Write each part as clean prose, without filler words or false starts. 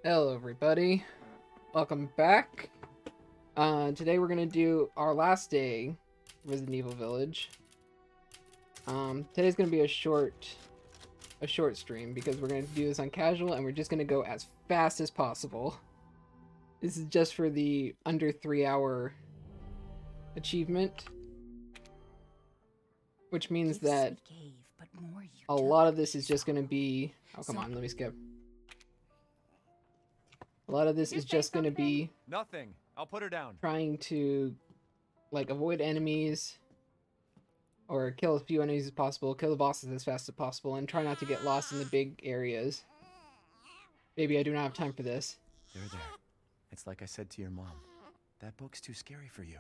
Hello everybody, welcome back. Today we're gonna do our last day Resident Evil Village. Today's gonna be a short stream because we're gonna do this on casual and we're just gonna go as fast as possible. This is just for the under 3-hour achievement, which means that a lot of this is just gonna be, oh come on, let me skip. A lot of this is just going to be nothing. I'll put her down. Trying to like avoid enemies or kill as few enemies as possible, kill the bosses as fast as possible, and try not to get lost in the big areas. Maybe I do not have time for this. There. It's like I said to your mom. That book's too scary for you.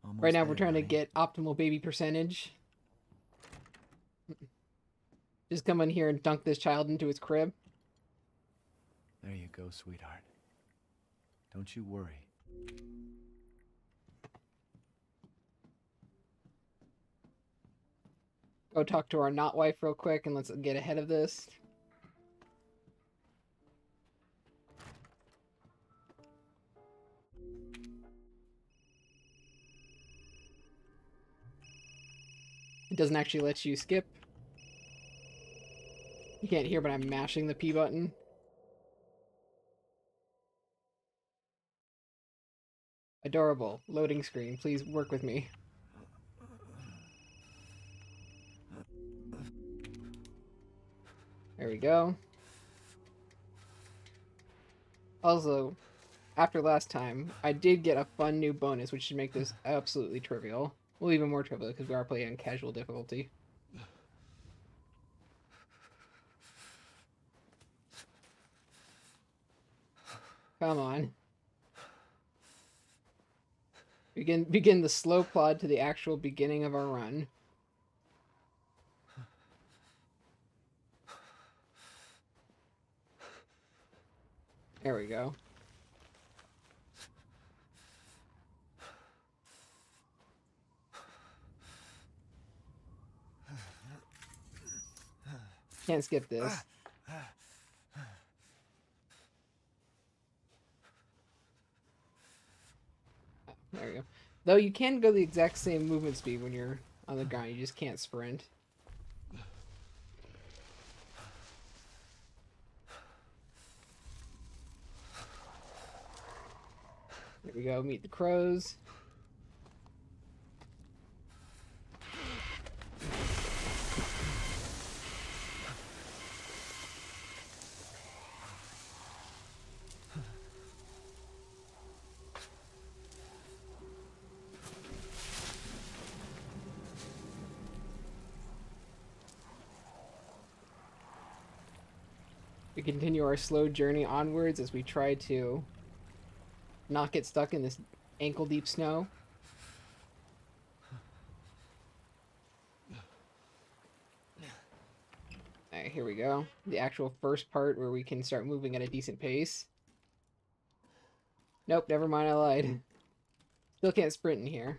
Almost right now there, we're trying to honey. get optimal baby percentage. Just come in here and dunk this child into its crib. There you go, sweetheart. Don't you worry. Go talk to our not wife real quick and let's get ahead of this. It doesn't actually let you skip. You can't hear, but I'm mashing the P button. Adorable. Loading screen. Please work with me. There we go. Also, after last time, I did get a fun new bonus, which should make this absolutely trivial. Well, even more trivial, because we are playing on casual difficulty. Come on. Begin the slow plod to the actual beginning of our run. There we go. Can't skip this. There we go. Though you can go the exact same movement speed when you're on the ground, you just can't sprint. There we go, meet the crows. We continue our slow journey onwards as we try to not get stuck in this ankle-deep snow. Alright, here we go. The actual first part where we can start moving at a decent pace. Nope, never mind, I lied. Still can't sprint in here.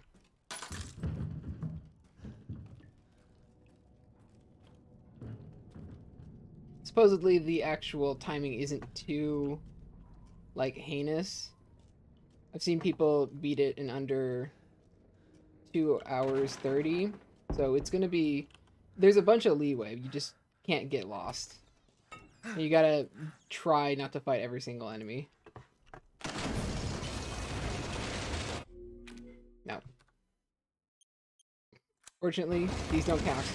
Supposedly the actual timing isn't too, like, heinous. I've seen people beat it in under 2 hours 30. So it's gonna be... There's a bunch of leeway. You just can't get lost. And you gotta try not to fight every single enemy. No. Fortunately, these don't count.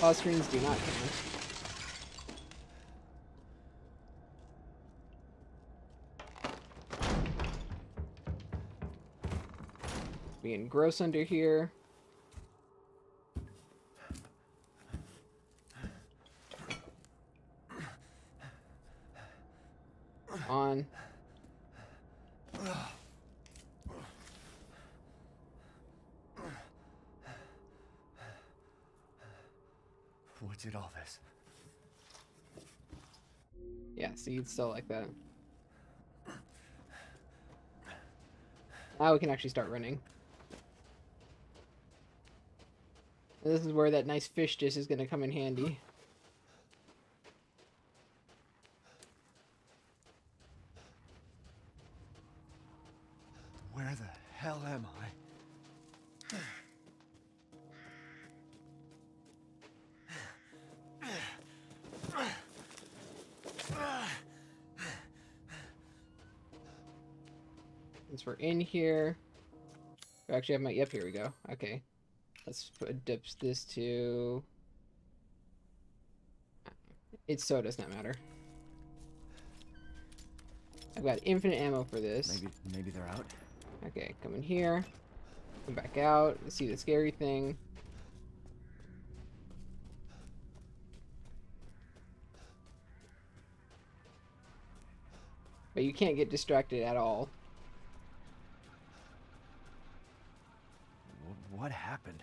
Pause screens do not count. Being gross under here. On. What did all this? Yeah, see, it's still like that. Now we can actually start running. And this is where that nice fish dish is going to come in handy. Where the hell am I? Since we're in here, I actually have my, yep, here we go. Okay, let's dips this to, it so does not matter. I've got infinite ammo for this. Maybe they're out. Okay, come in here, come back out, see the scary thing. But you can't get distracted at all. What happened?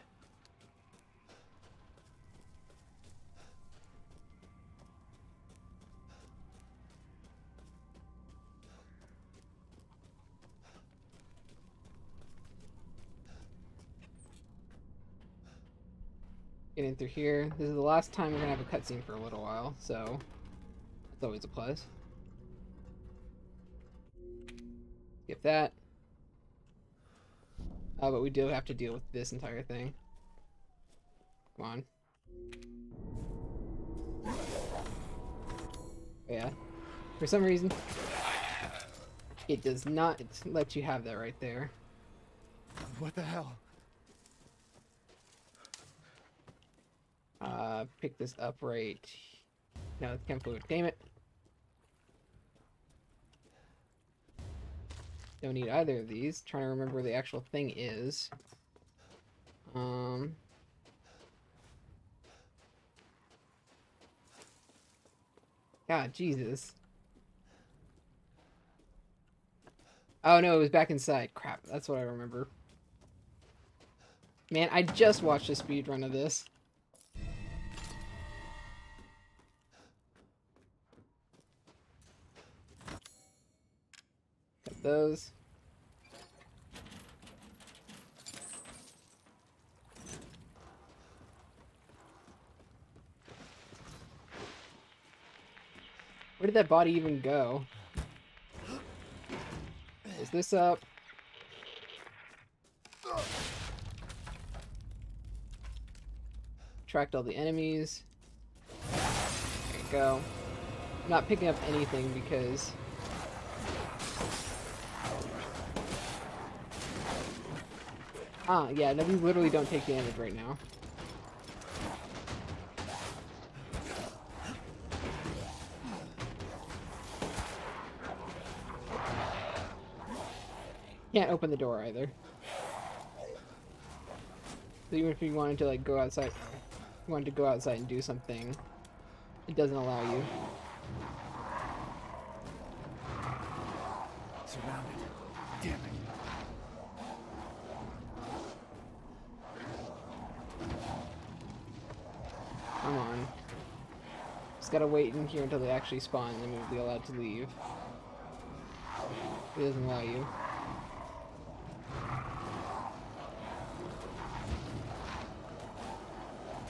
Getting through here. This is the last time we're gonna have a cutscene for a little while, so that's always a plus. Skip that. But we do have to deal with this entire thing. Come on. Yeah. For some reason, it does not let you have that right there. What the hell? Pick this up right. No, it's chemical. Damn it. Don't need either of these. Trying to remember where the actual thing is. God, Jesus. Oh no, it was back inside. Crap, that's what I remember. Man, I just watched a speedrun of this. Got those. Where did that body even go? Is this up? Tracked all the enemies. There you go. I'm not picking up anything because yeah, no, we literally don't take damage right now. Can't open the door either. So even if you wanted to like go outside, and do something, it doesn't allow you. Surrounded. Damn it. Come on. Just gotta wait in here until they actually spawn, and then we'll be allowed to leave. It doesn't allow you.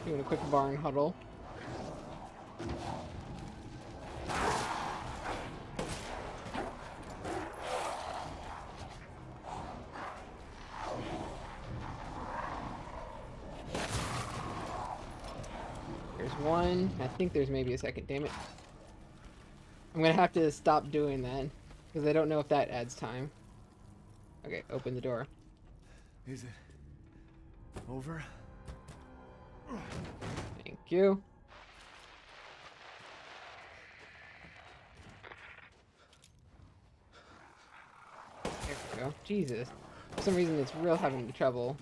Doing a quick barn huddle. There's one. I think there's maybe a second. Damn it. I'm gonna have to stop doing that because I don't know if that adds time. Okay, open the door. Is it over? Thank you. There we go. Jesus. For some reason it's real having trouble.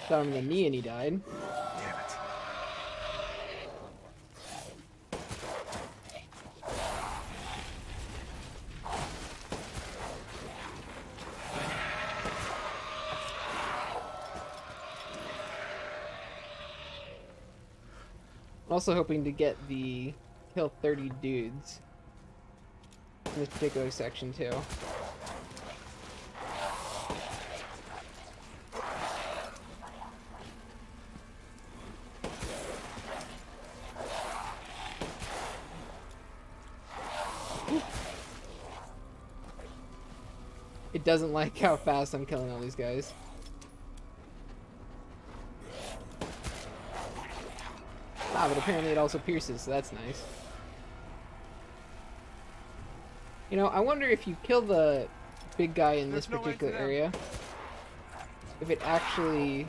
Shot him in the knee and he died. Damn it. I'm also hoping to get the kill 30 dudes in this particular section too. It doesn't like how fast I'm killing all these guys. Ah, but apparently it also pierces, so that's nice. You know, I wonder if you kill the big guy in this particular area, if it actually...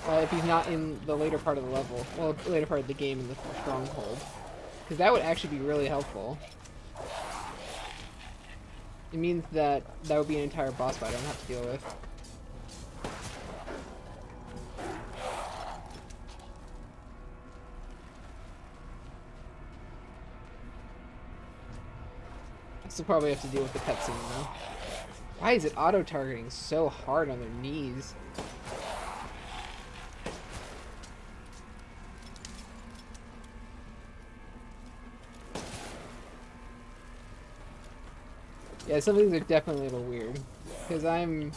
if he's not in the later part of the level, well, later part of the game in the stronghold. Because that would actually be really helpful. It means that that would be an entire boss fight I don't have to deal with. I still probably have to deal with the cutscene though. Why is it auto-targeting so hard on their knees? Yeah, some of these are definitely a little weird. Because I'm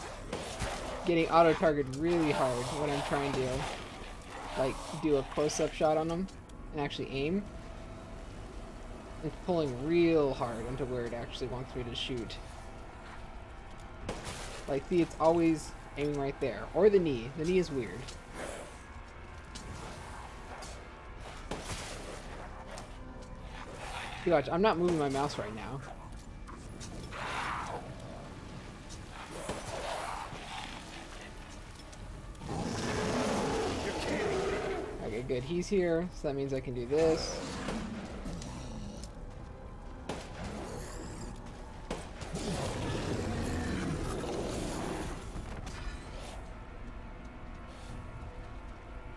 getting auto-targeted really hard when I'm trying to, like, do a close-up shot on them and actually aim. It's pulling real hard into where it actually wants me to shoot. Like, see, it's always aiming right there. Or the knee. The knee is weird. See, watch, I'm not moving my mouse right now. Okay, good. He's here, so that means I can do this.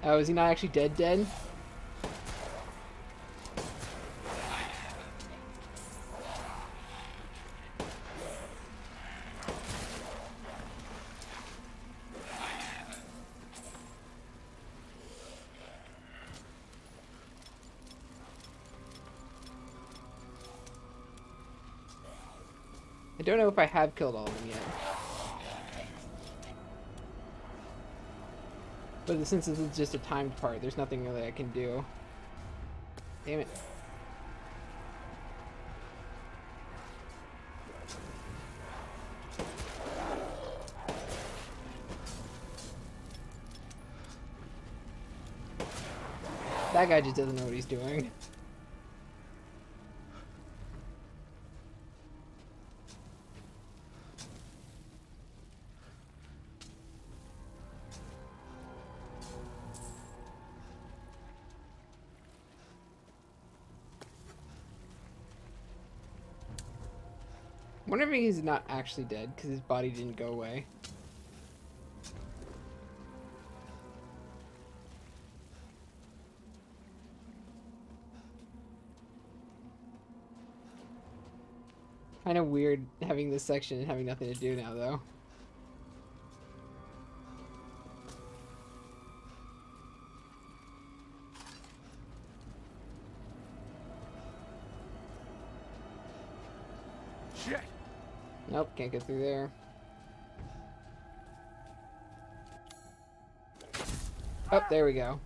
Oh, is he not actually dead? I don't know if I have killed all of them yet. But since this is just a timed part, there's nothing really I can do. Damn it. That guy just doesn't know what he's doing. I wonder if he's not actually dead because his body didn't go away. Kind of weird having this section and having nothing to do now, though. Shit. Nope, can't get through there. Oh, there we go.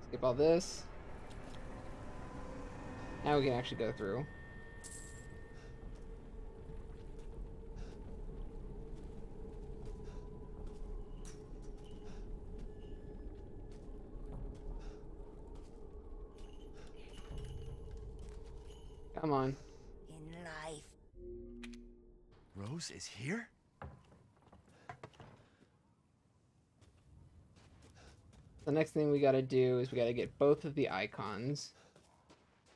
Skip all this. Now we can actually go through. Come on. In life. Rose is here? The next thing we gotta do is we gotta get both of the icons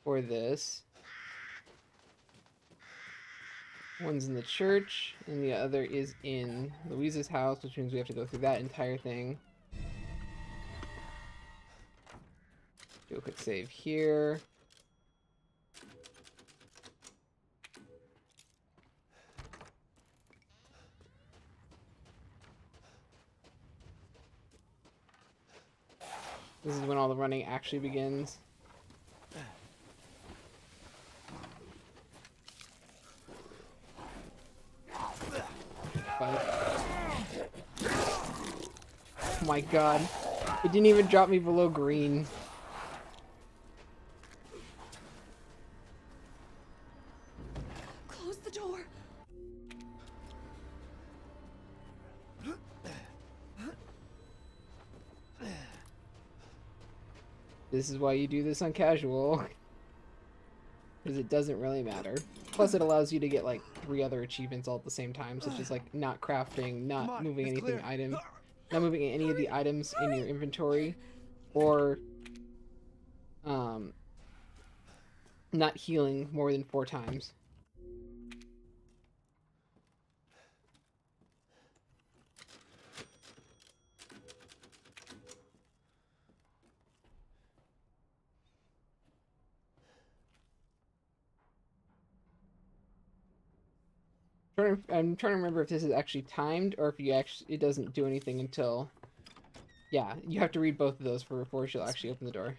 for this. One's in the church, and the other is in Louisa's house, which means we have to go through that entire thing. Do a quick save here. This is when all the running actually begins. my god. It didn't even drop me below green. Close the door. This is why you do this on casual. Because it doesn't really matter. Plus it allows you to get like 3 other achievements all at the same time, such as like not crafting, not moving anything not moving any of the items in your inventory, or not healing more than 4 times. I'm trying to remember if this is actually timed or if it doesn't do anything until... Yeah, you have to read both of those before she'll actually open the door.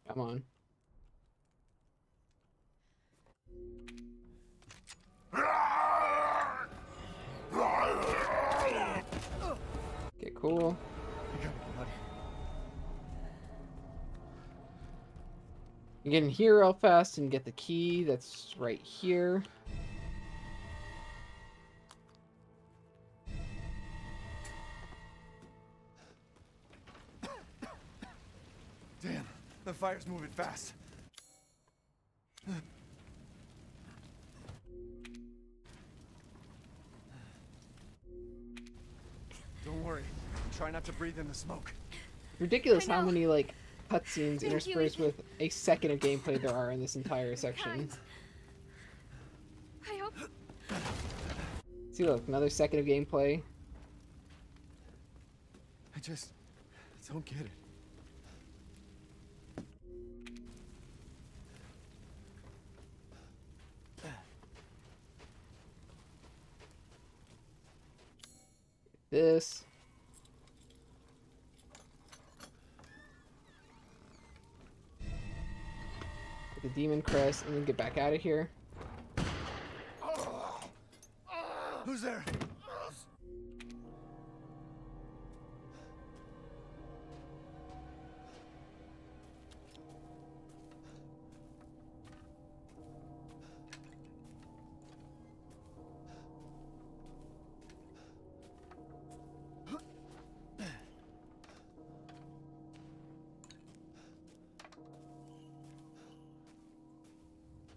Come on. Okay, cool. You get in here real fast and get the key that's right here. Damn, the fire's moving fast. Don't worry. Try not to breathe in the smoke. Ridiculous how many like cutscenes interspersed with a second of gameplay there are in this entire section. I hope. See, look, another second of gameplay. I don't get it. This. Get the demon crest and then get back out of here. Who's there?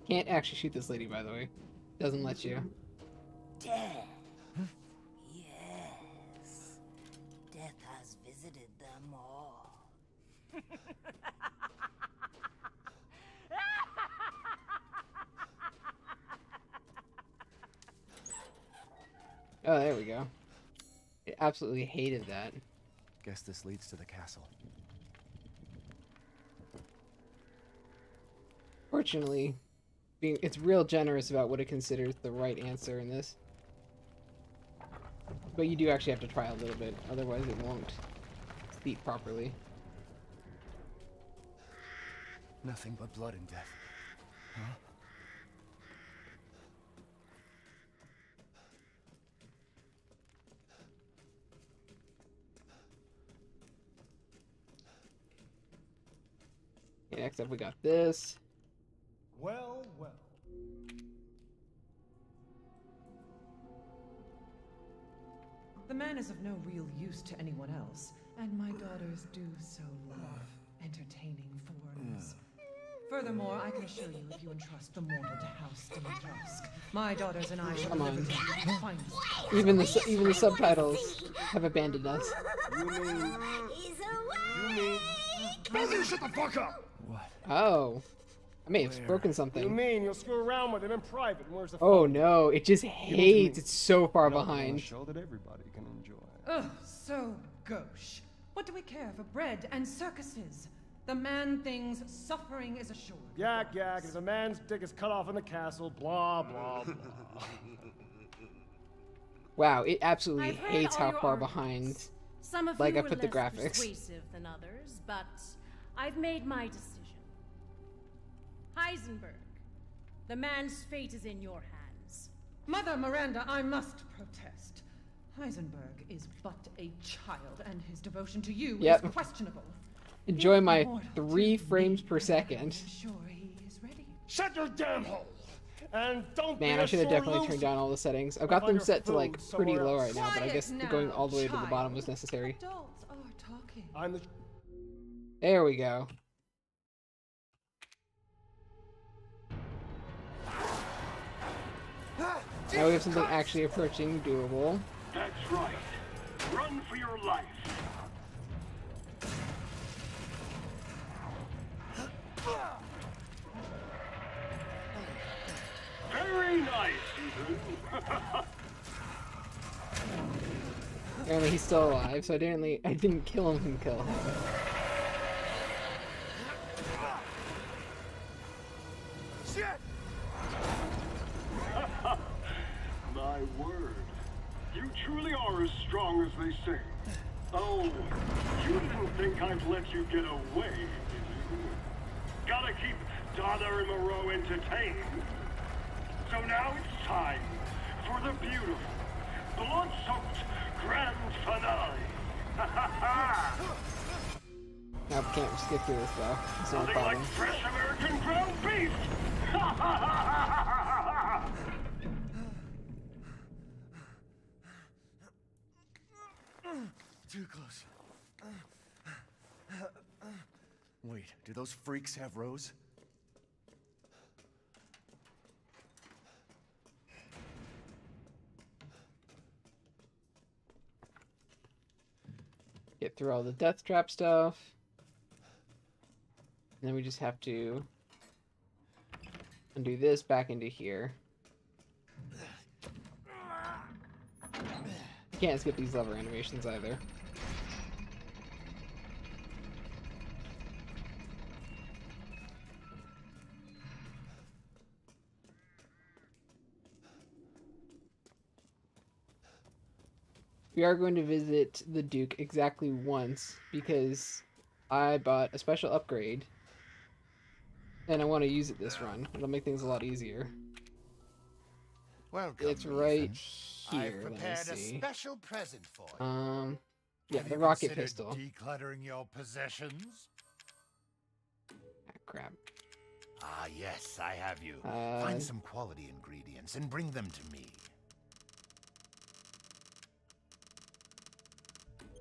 Can't actually shoot this lady, by the way. Doesn't let you. Death. Yes. Death has visited them all. Oh, there we go. I absolutely hated that. Guess this leads to the castle. Fortunately, it's real generous about what it considers the right answer in this. But you do actually have to try a little bit, otherwise it won't speak properly. Nothing but blood and death. Huh? Okay, next up we got this. Well, well. The man is of no real use to anyone else, and my daughters do so love entertaining foreigners. Furthermore, I can assure you, if you entrust the mortal to House Dimitrovsk, my daughters and I shall Come on. deliver you the finest. Even the subtitles have abandoned us. You mean... He's away! Both of you shut the fuck up! What? Oh. I may have broken You something. mean you'll screw around with him in private, and where's the Oh fun? no, it just hates. It's so far No, I want a behind. show that everybody can enjoy. Ugh, so gauche. What do we care for bread and circuses? The man thinks suffering is assured. Yak, yak, if a man's dick is cut off in the castle, blah, blah, blah. Wow, it absolutely I've read hates all how your far arguments. behind. Some of Like, you I were put the less graphics. persuasive than others, but I've made my decision. Heisenberg, The man's fate is in your hands. Mother Miranda, I must protest. Heisenberg is but a child, and his devotion to you Yep. is questionable. Enjoy If my immortal 3 to frames me, per second. I'm sure he is ready. Shut your damn hole! And don't Man, be I a should have sore definitely loser. turned down all the settings. I've got Find them your set to like food pretty somewhere low else. right now, but I Quiet guess now, going all the way to the child. bottom was necessary. Adults are talking. I'm the... There we go. Now we have something actually approaching doable. That's right. Run for your life. Very nice, Ethan. Apparently he's still alive, so I didn't kill him and kill him. My word. You truly are as strong as they say. Oh, you didn't think I'd let you get away, did you? Gotta keep Donna and Moreau entertained. So now it's time for the beautiful, blood-soaked grand finale. Nope, can't skip through this though. It's not a Nothing problem. like fresh American ground beef. Too close. Wait, do those freaks have Rose? Get through all the death trap stuff. And then we just have to undo this back into here. Can't skip these lever animations either. We are going to visit the Duke exactly once because I bought a special upgrade and I want to use it this run. It'll make things a lot easier. Welcome, It's right Ethan. here. I've Let me prepared a see. special present for you. Yeah, Have the you rocket considered pistol. decluttering your possessions? Ah, crap. Ah, yes, I have you. Uh, Find some quality ingredients and bring them to me.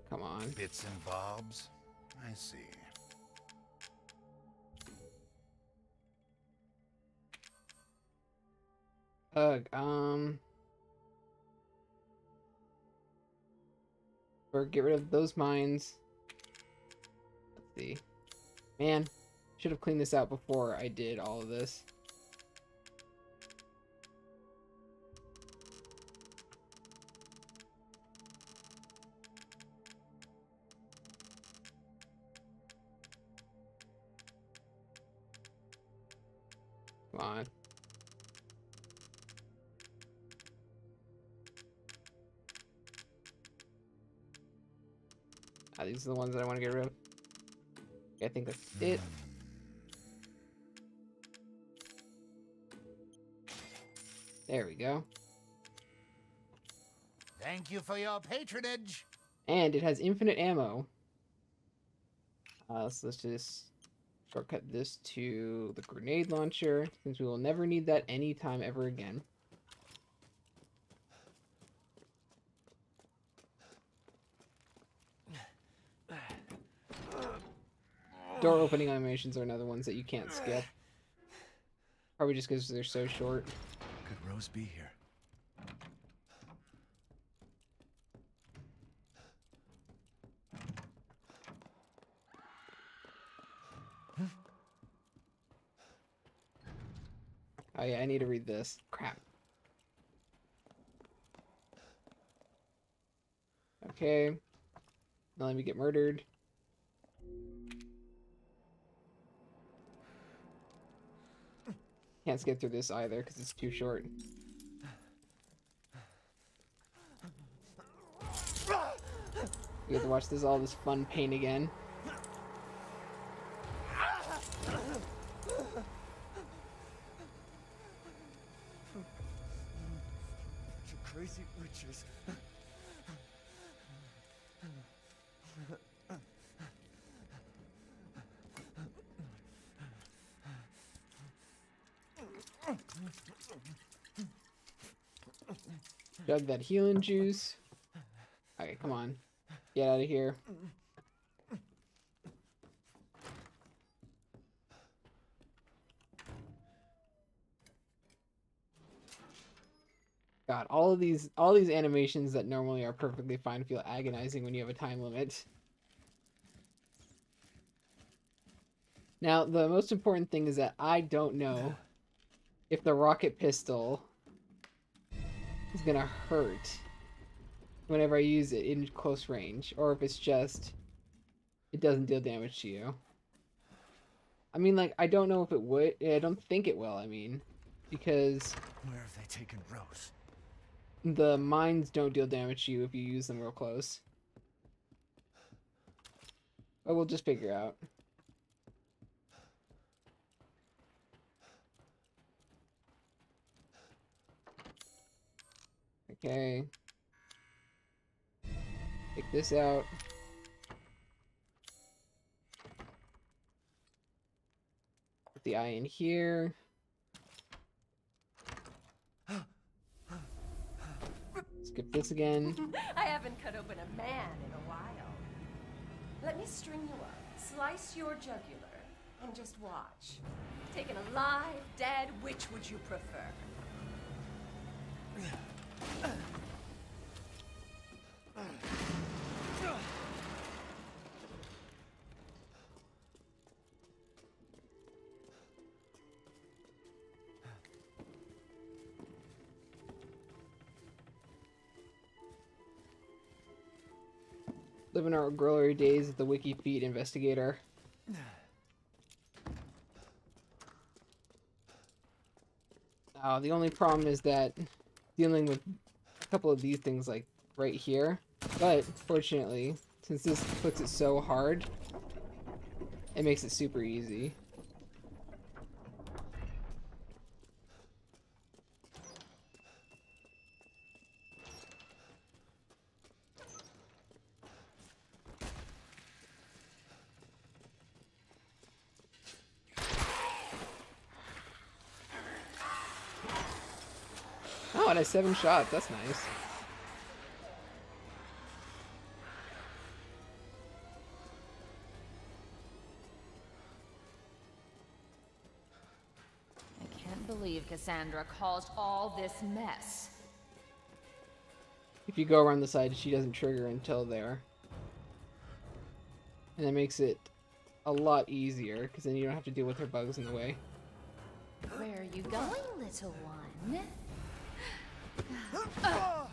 Come on. Bits and bobs? I see. Ugh, or get rid of those mines. Let's see. Man, should have cleaned this out before I did all of this. Come on. Ah, these are the ones that I want to get rid of. I think that's it. There we go. Thank you for your patronage. And it has infinite ammo. So let's just shortcut this to the grenade launcher, since we will never need that anytime ever again. Door opening animations are another ones that you can't skip. Probably just because they're so short. Could Rose be here? Oh yeah, I need to read this. Crap. Okay. Now let me get murdered. Can't skip through this either because it's too short. You get to watch all this fun pain again. crazy witches. Chug that healing juice. Okay, come on. Get out of here. God, all these animations that normally are perfectly fine feel agonizing when you have a time limit. Now, the most important thing is that I don't know if the rocket pistol is gonna hurt whenever I use it in close range, or if it's just it doesn't deal damage to you. I mean, like, I don't know if it would. I don't think it will, I mean, because Where have they taken Rose? the mines don't deal damage to you if you use them real close. But we'll just figure out. Okay. Take this out. Put the eye in here. Skip this again. I haven't cut open a man in a while. Let me string you up, slice your jugular, and just watch. Taken alive, dead, which would you prefer? Living our glory days as the Wiki Feet investigator. The only problem is that dealing with a couple of these things like right here, but fortunately, since this puts it so hard, it makes it super easy. Oh, it has 7 shots. That's nice. I can't believe Cassandra caused all this mess. If you go around the side, she doesn't trigger until there. And that makes it a lot easier, because then you don't have to deal with her bugs in the way. Where are you going, little one? I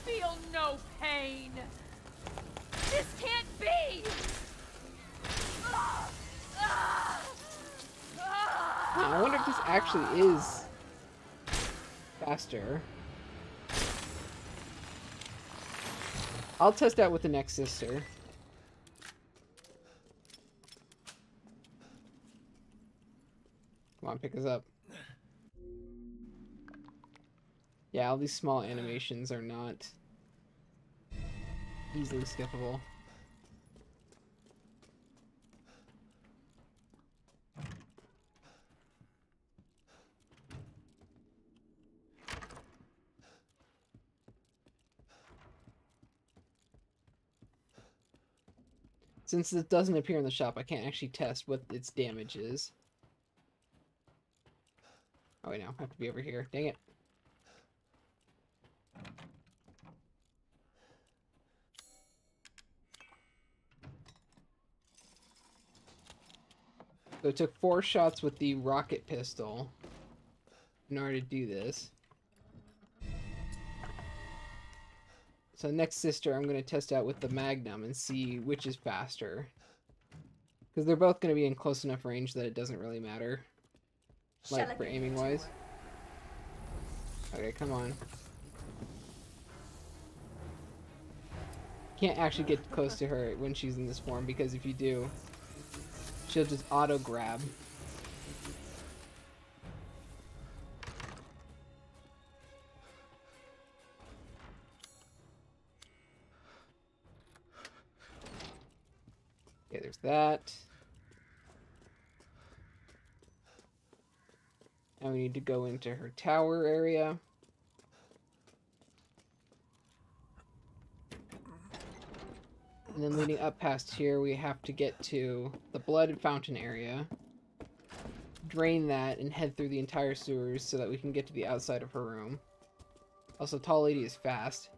feel no pain. This can't be. I wonder if this actually is faster. I'll test out with the next sister. Come on, pick us up. Yeah, all these small animations are not easily skippable. Since it doesn't appear in the shop, I can't actually test what its damage is. Oh wait, no, I have to be over here. Dang it. So it took 4 shots with the rocket pistol in order to do this. So next sister, I'm going to test out with the Magnum and see which is faster. Because they're both going to be in close enough range that it doesn't really matter. Like, for aiming wise. Okay, come on. Can't actually get close to her when she's in this form, because if you do, she'll just auto-grab. that. Now we need to go into her tower area. And then leading up past here, we have to get to the blood fountain area. Drain that and head through the entire sewers so that we can get to the outside of her room. Also, Tall Lady is fast.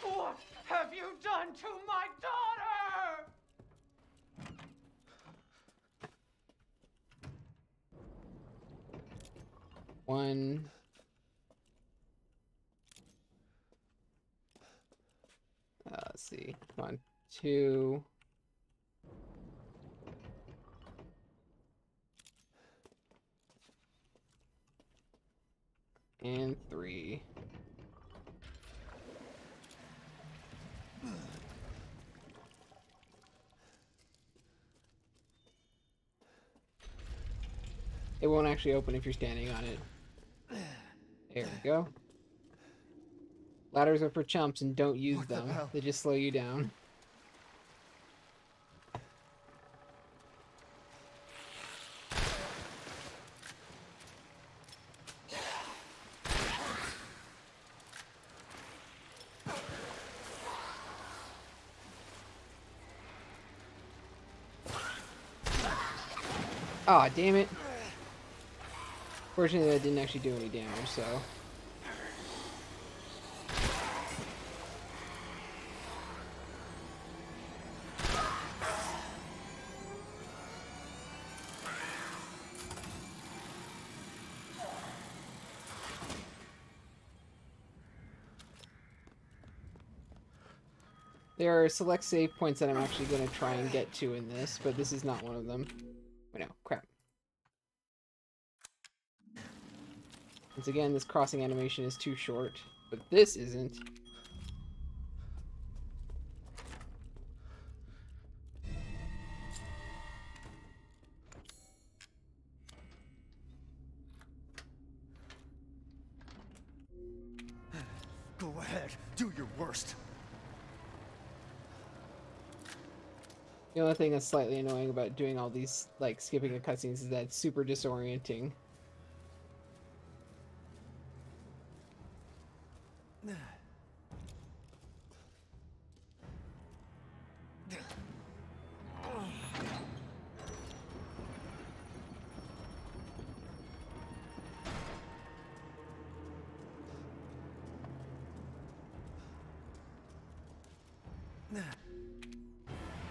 What have you done to my daughter? One. Let's see. Come on. Two. And three. It won't actually open if you're standing on it. There we go. Ladders are for chumps and don't use them. They just slow you down. Aw, damn it. Fortunately, that didn't actually do any damage, so... There are select save points that I'm actually going to try and get to in this, but this is not one of them. Oh no, crap. Once again, this crossing animation is too short, but this isn't. Go ahead, do your worst. The only thing that's slightly annoying about doing all these, like, skipping the cutscenes is that it's super disorienting.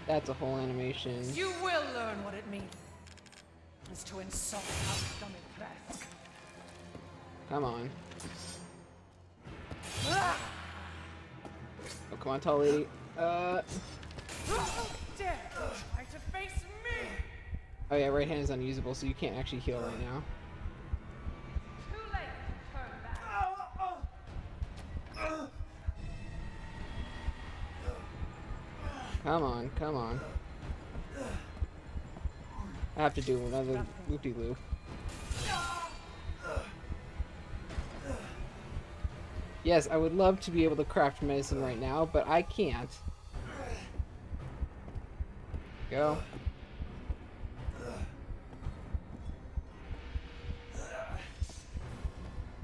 That's a whole animation. You will learn what it means to insult our stomach class. Come on. Oh, come on, Tall Lady. How dare you try to face me? Oh yeah, right hand is unusable, so you can't actually heal right now. Too late to turn back. Come on, come on. I have to do another loop-de-loop. Yes, I would love to be able to craft medicine right now, but I can't. Go.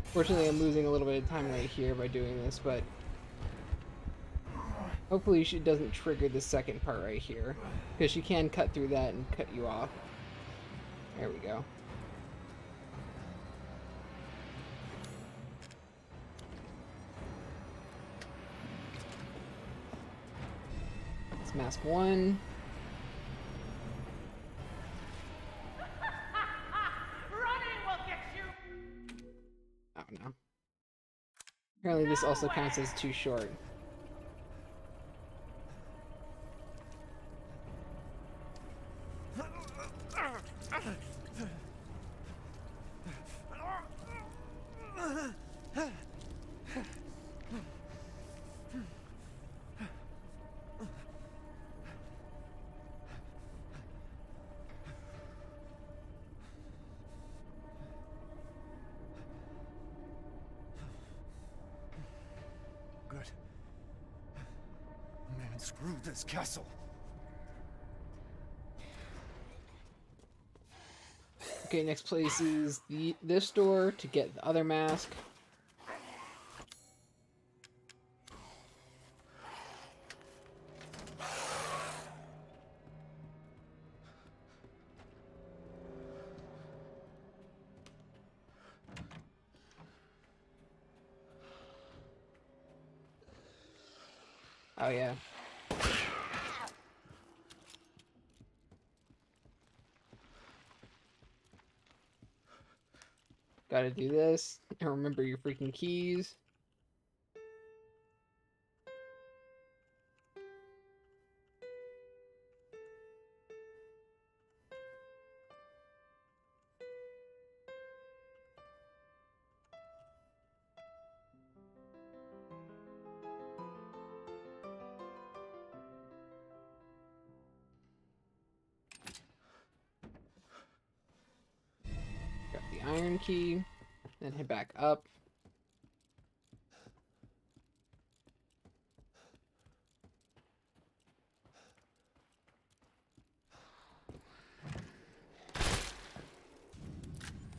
Fortunately, I'm losing a little bit of time right here by doing this, but hopefully she doesn't trigger the second part right here, because she can cut through that and cut you off. There we go. Let's mask one. Running will get you. Oh no. Apparently this also counts as too short. Good. Man, screw this castle. Okay, next place is this door to get the other mask. Oh yeah. Gotta do this. And remember your freaking keys. Got the iron key. Then head back up.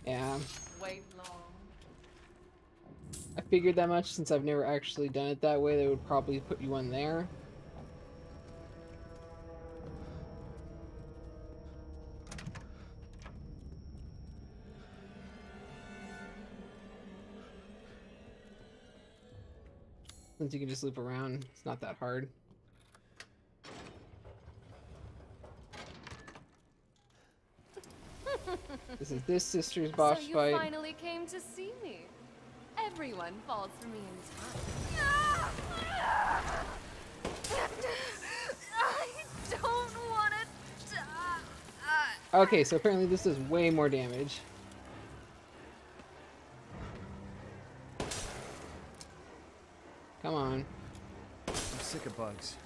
Yeah. Wait long. I figured that much since I've never actually done it that way. They would probably put you on there. Since you can just loop around, it's not that hard. This is this sister's boss So you fight. finally came to see me. Everyone falls for me in time. I don't want to die. Okay, so apparently this does way more damage. Come on. I'm sick of bugs.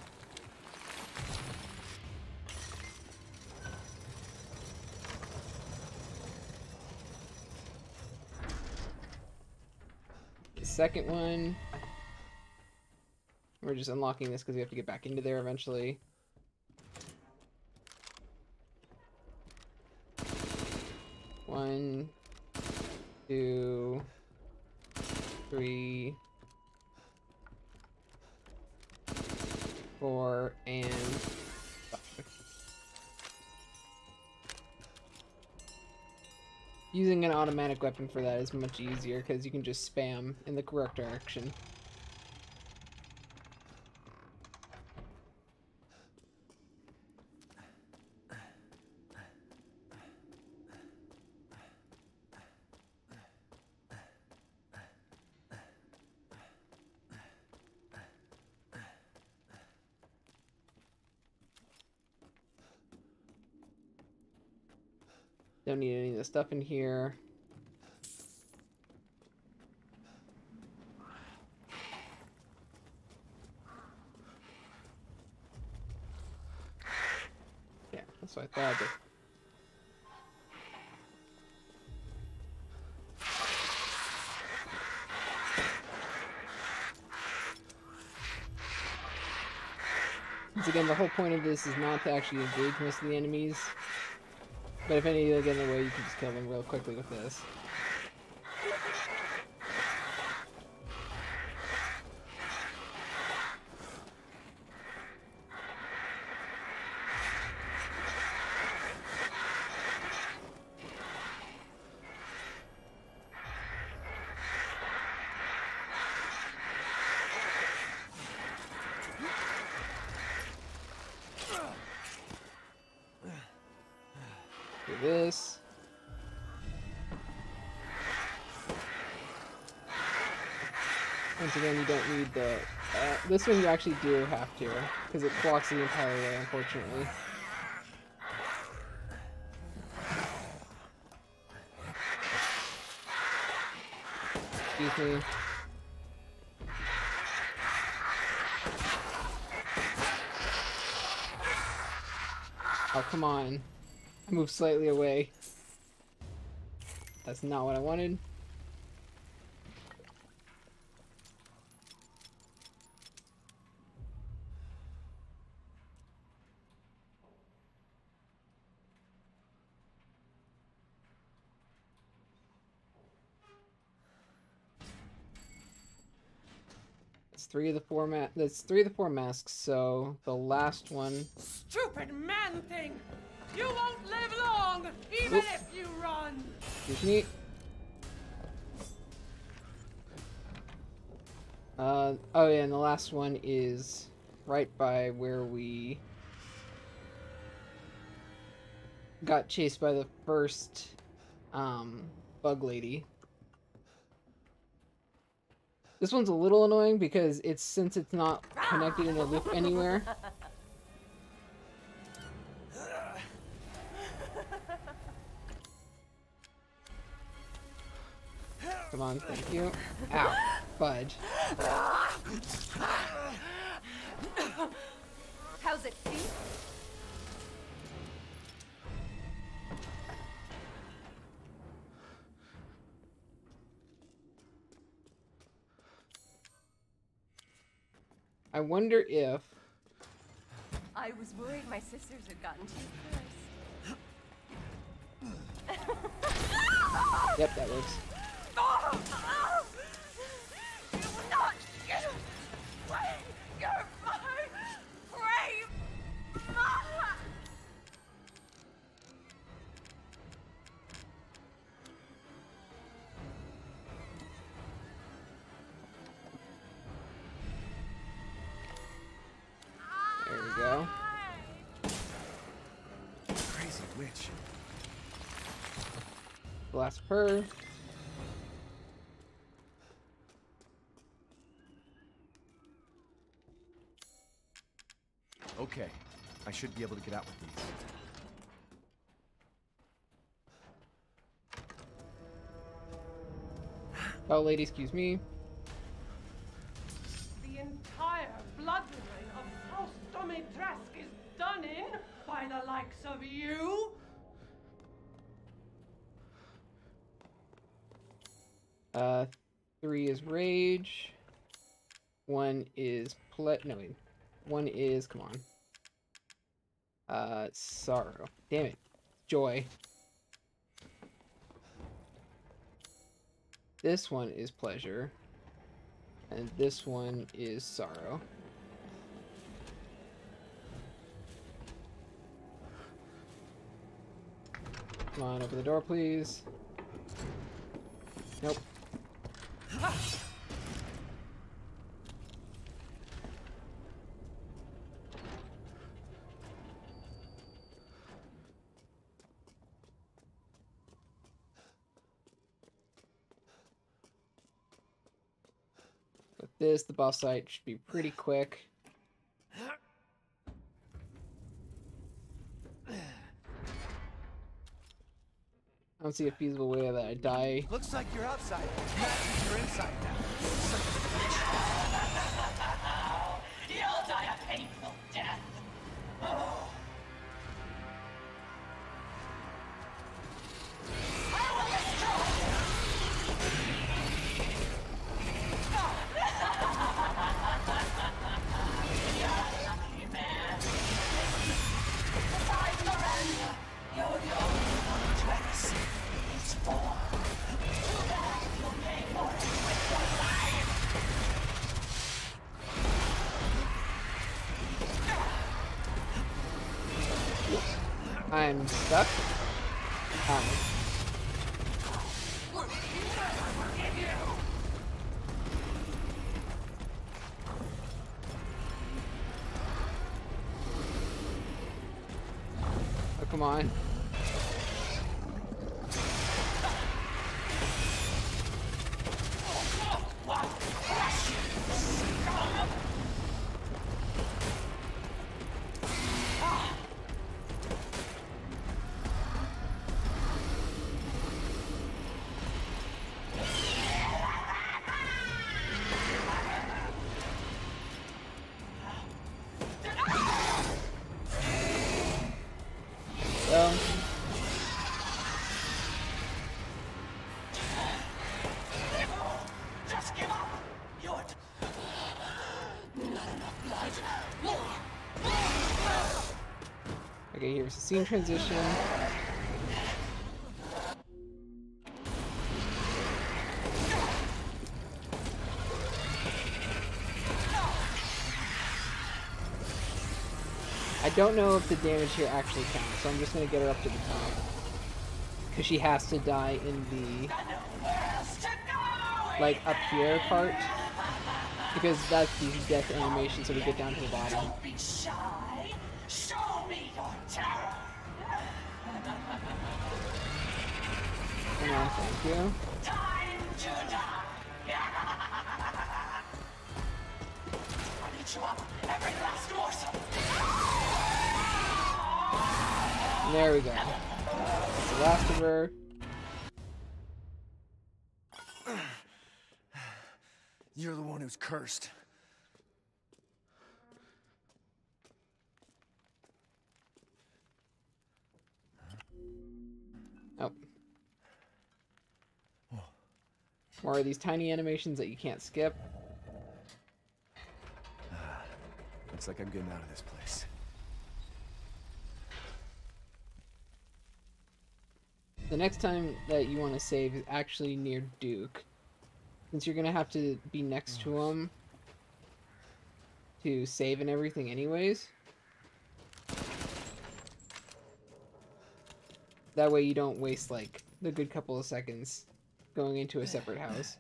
The second one. We're just unlocking this because we have to get back into there eventually. One, two, three, four, and five. Using an automatic weapon for that is much easier because you can just spam in the correct direction. Don't need any of the stuff in here. Yeah, that's what I thought. But... once again, the whole point of this is not to actually engage most of the enemies. But if any of them get in the way, you can just kill them real quickly with this. Do this. Once again, you don't need the... this one you actually do have to, because it blocks the entire way, unfortunately. Excuse me. Oh, come on. I moved slightly away. That's not what I wanted. three of the four masks, so the last one. Stupid man thing! You won't live long, even if you run! Excuse me. Oh yeah, and the last one is right by where we got chased by the first bug lady. This one's a little annoying because since it's not connected in a loop anywhere. Come on, thank you. Ow, fudge. How's it feel? I wonder if... I was worried my sisters had gotten to you first. Yep, that works. You will not get away! You're my brave mother! There we go. Crazy witch. Blast her. Okay, I should be able to get out with these. Oh, lady, excuse me. The entire bloodline of House Domitresk is done in by the likes of you? Three is rage. One is no wait. One is, come on. Sorrow. Damn it. Joy. This one is pleasure. And this one is sorrow. Come on, open the door, please. Nope. With this, the boss fight should be pretty quick. I don't see a feasible way that I die. Looks like you're outside. You're inside now. You'll die a painful death. I will destroy you. You're a lucky man. I surrender. You're the only one to ever see its form. Too bad you'll pay for it with your life. I'm stuck. Oh, come on. Well, Just give up. You're not enough blood. More. okay, here's the scene transition. don't know if the damage here actually counts, so I'm just gonna get her up to the top. Because she has to die in the, like, up here part. Because that's the death animation, so we get down to the bottom. Don't be shy. Show me your terror. Come on, thank you. Time to die. I'll eat you up, every last morsel. And there we go. That's the last of her. You're the one who's cursed. Oh. More of these tiny animations that you can't skip. Looks like I'm getting out of this place. The next time that you want to save is actually near Duke. Since you're going to have to be next to him to save and everything anyways. That way you don't waste, like, the good couple of seconds going into a separate house.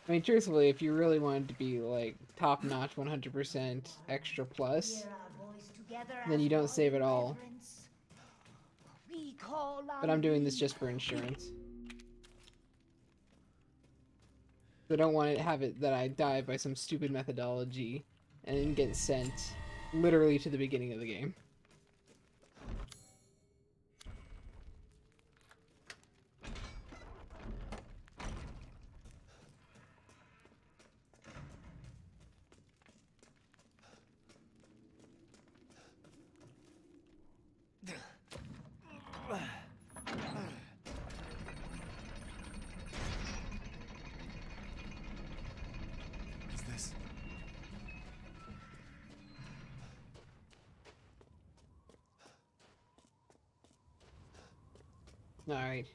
I mean, truthfully, if you really wanted to be, like, top-notch 100% extra plus, then you don't save at all. But I'm doing this just for insurance. I don't want to have it that I die by some stupid methodology and then get sent literally to the beginning of the game. Alright.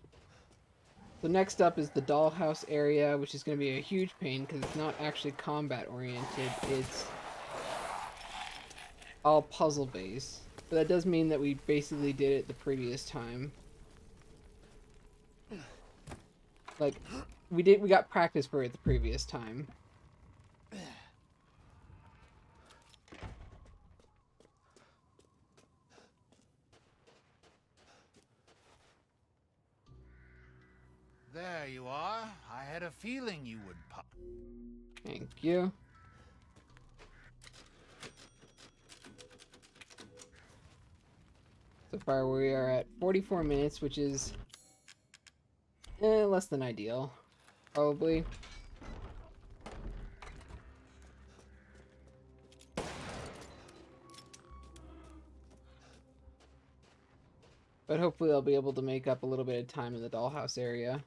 So next up is the dollhouse area, which is going to be a huge pain because it's not actually combat oriented. It's all puzzle based. But that does mean that we basically did it the previous time. Like, we got practice for it the previous time. There you are. I had a feeling you would pop. Thank you. So far we are at 44 minutes, which is less than ideal, probably. But hopefully I'll be able to make up a little bit of time in the dollhouse area.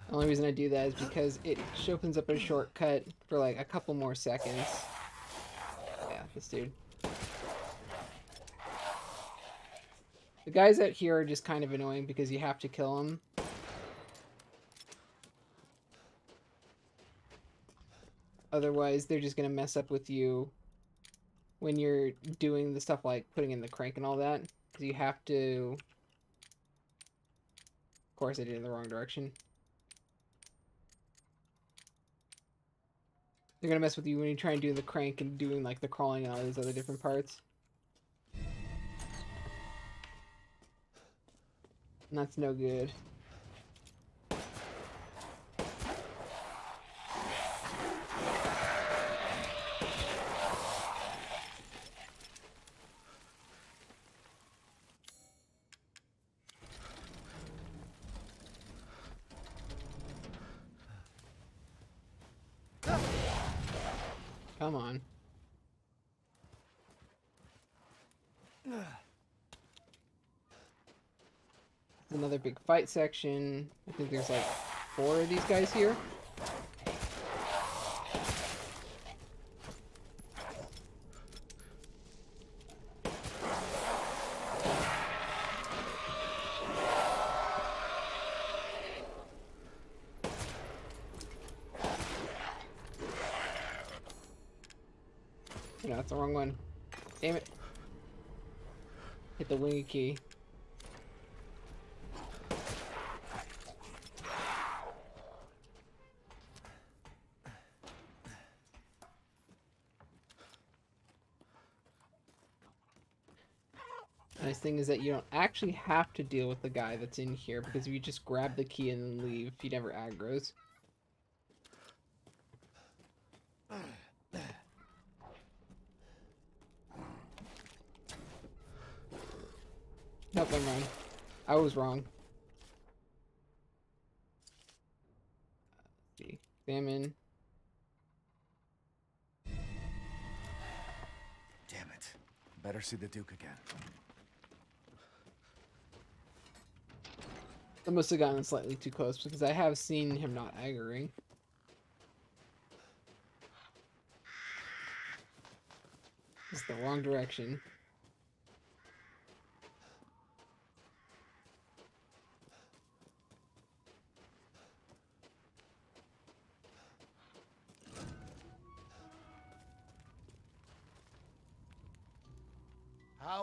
The only reason I do that is because it opens up a shortcut for like a couple more seconds. Yeah, this dude. The guys out here are just kind of annoying because you have to kill them. Otherwise, they're just going to mess up with you when you're doing the stuff like putting in the crank and all that. Because you have to... Of course, I did it in the wrong direction. They're going to mess with you when you try and do the crank and doing like the crawling and all these other different parts. And that's no good. Come on. Another big fight section. I think there's like 4 of these guys here. No, that's the wrong one. Damn it. Hit the wingy key. Nice thing is that you don't actually have to deal with the guy that's in here, because if you just grab the key and then leave, he never aggroes. Nope, never mind. I was wrong. Let's see. Examine. Damn it. Better see the Duke again. I must have gotten slightly too close because I have seen him not aggroing. It's the wrong direction.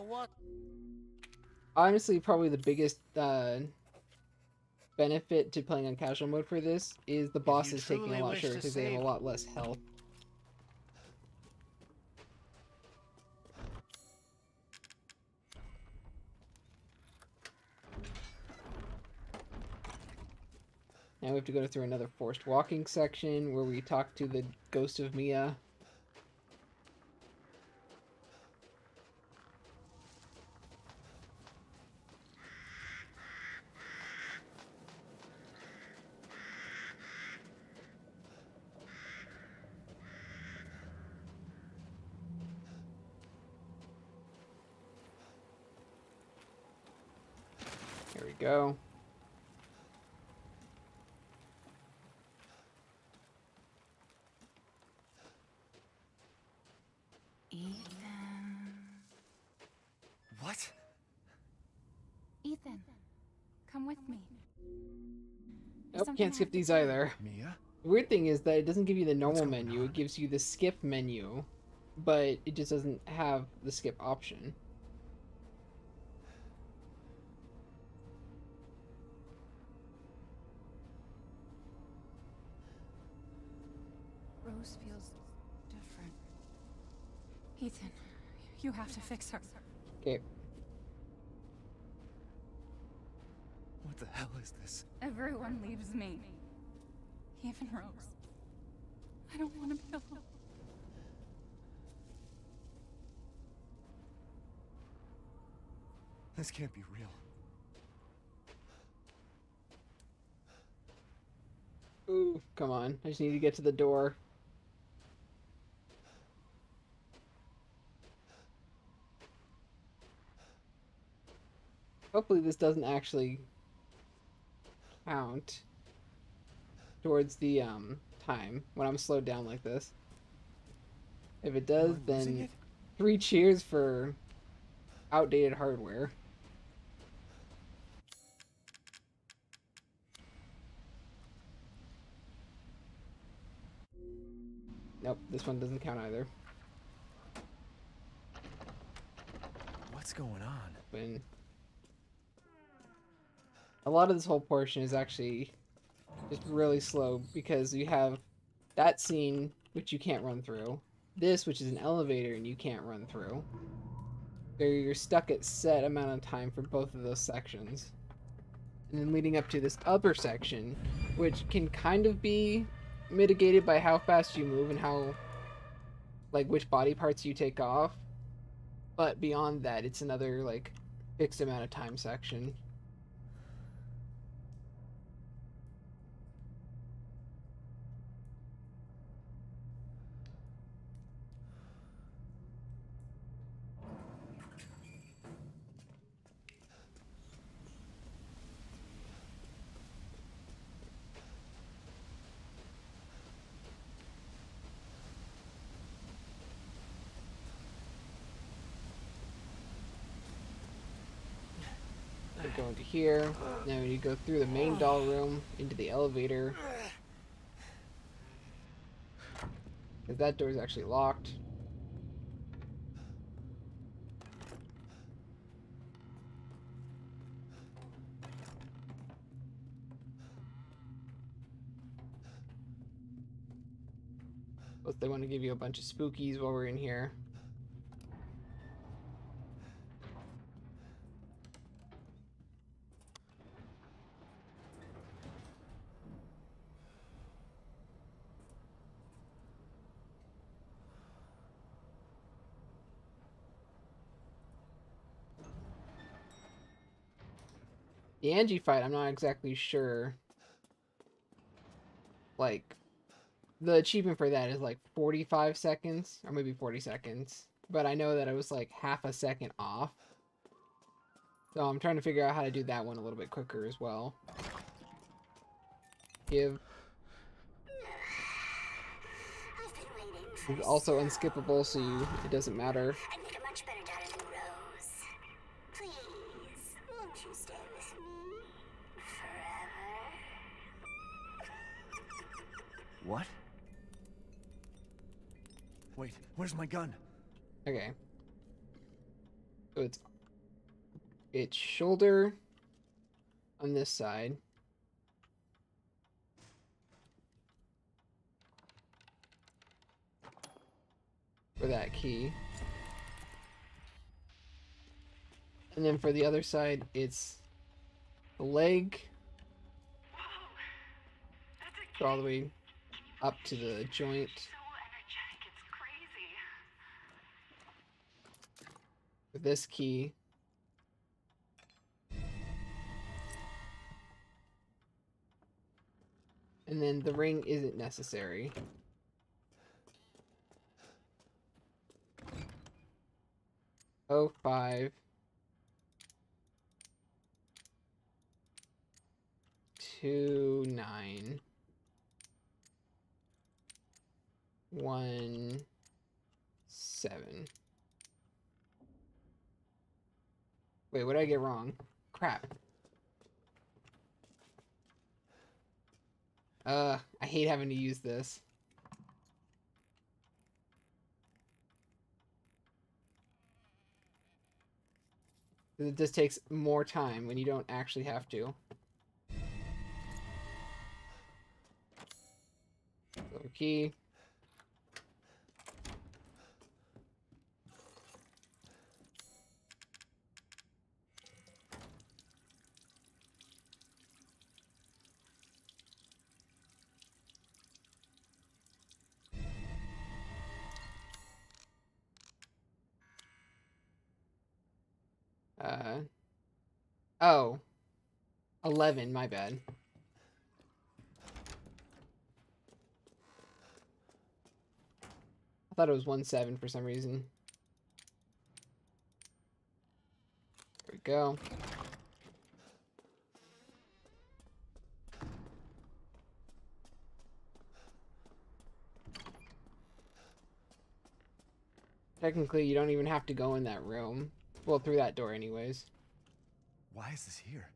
What? Honestly, probably the biggest benefit to playing on casual mode for this is the bosses taking a lot shorter because they have a lot less health. Now we have to go through another forced walking section where we talk to the ghost of Mia. There we go. What? Ethan, come with me. Nope, can't skip these either. Mia? The weird thing is that it doesn't give you the normal menu, it gives you the skip menu, but it just doesn't have the skip option. Rose feels different. Ethan, you have to fix her. Okay. What the hell is this? Everyone leaves me. Even Rose. I don't want to be alone. This can't be real. Ooh, come on. I just need to get to the door. Hopefully this doesn't actually count towards the time when I'm slowed down like this. If it does, then 3 cheers for outdated hardware. Nope, this one doesn't count either. What's going on? When a lot of this whole portion is actually just really slow because you have that scene which you can't run through, this which is an elevator and you can't run through. So you're stuck at set amount of time for both of those sections. And then leading up to this upper section, which can kind of be mitigated by how fast you move and how, like, which body parts you take off. But beyond that, it's another, like, fixed amount of time section. Go into here. Now you go through the main doll room into the elevator. Because that door is actually locked. Plus they want to give you a bunch of spookies while we're in here. The Angie fight, I'm not exactly sure. Like, the achievement for that is like 45 seconds, or maybe 40 seconds. But I know that it was like half a second off. So I'm trying to figure out how to do that one a little bit quicker as well. Give. It's also unskippable, so it doesn't matter. I'd make a much better daughter than Rose. Please, won't you stay with me forever? What? Wait, where's my gun? Okay. So it's shoulder on this side. For that key. And then for the other side, it's the leg. Go all the way up to the joint. For this key. And then the ring isn't necessary. Oh, 5. 2, 9. 1, 7. Wait, what did I get wrong? Crap. I hate having to use this. It just takes more time when you don't actually have to. Silver key. Oh. 11, my bad. I thought it was 1-7 for some reason. There we go. Technically, you don't even have to go in that room. Well, through that door anyways. Why is this here?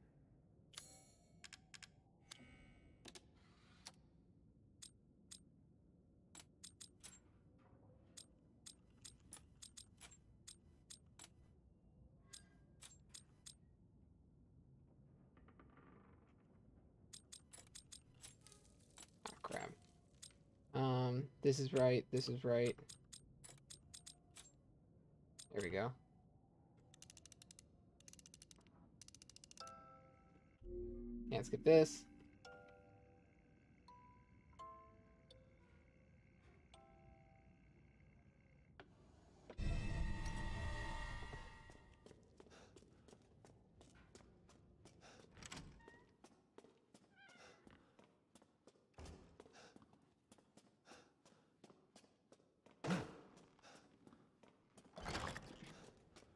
Oh, crap. This is right. This is right. There we go. Can't skip this.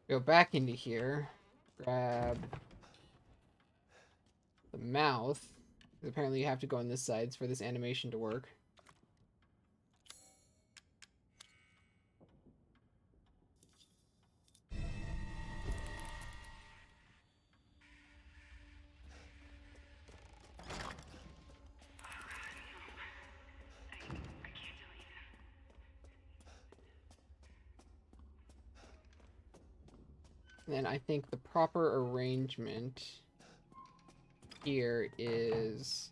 Go back into here. Grab the mouth. Apparently you have to go on this side for this animation to work. And then I think the proper arrangement here is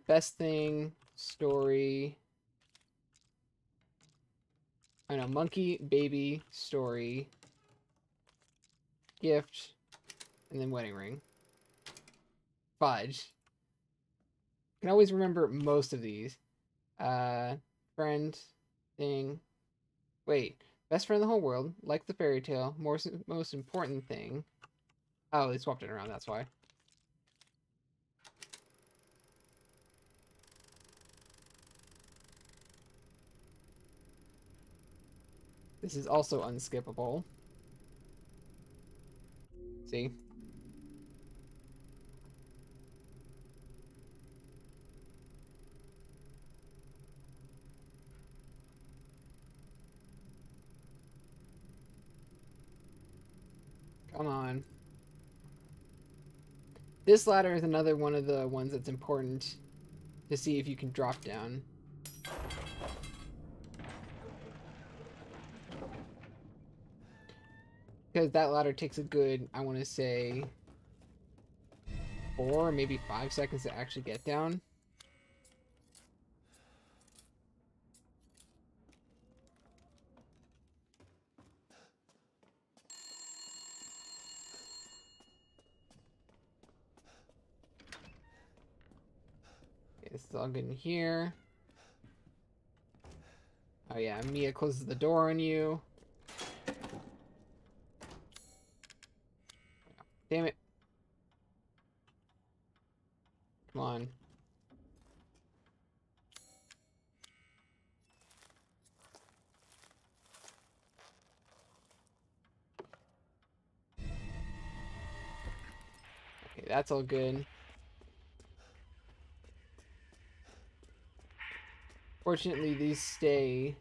Best thing, story. I know, monkey, baby, story, gift, and then wedding ring. Fudge. Can always remember most of these. Friend, thing. Wait, best friend in the whole world, like the fairy tale, most important thing. Oh, they swapped it around, that's why. This is also unskippable. See? Come on. This ladder is another one of the ones that's important to see if you can drop down. Because that ladder takes a good, I want to say, 4, maybe 5 seconds to actually get down. Okay, this is all good in here. Oh yeah, Mia closes the door on you. Damn it. Come on. Okay, that's all good. Fortunately, these stay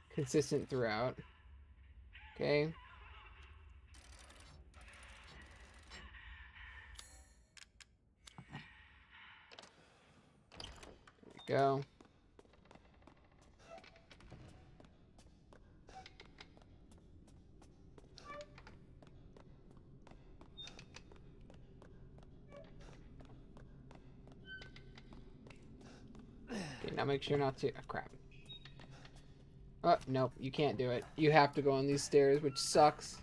consistent throughout. Okay. There we go. Okay, now make sure not to... Oh, crap. Oh, nope, you can't do it. You have to go on these stairs, which sucks.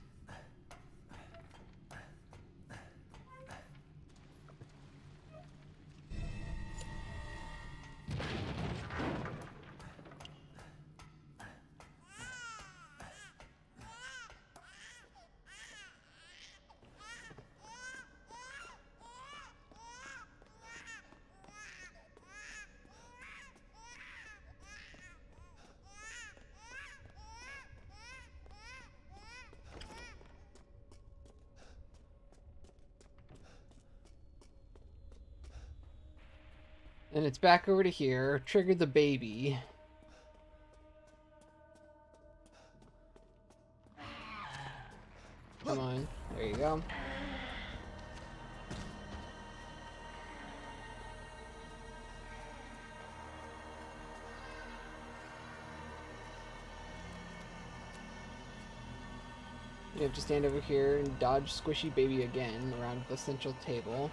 And it's back over to here. Trigger the baby. Come on. There you go. You have to stand over here and dodge Squishy Baby again around the central table.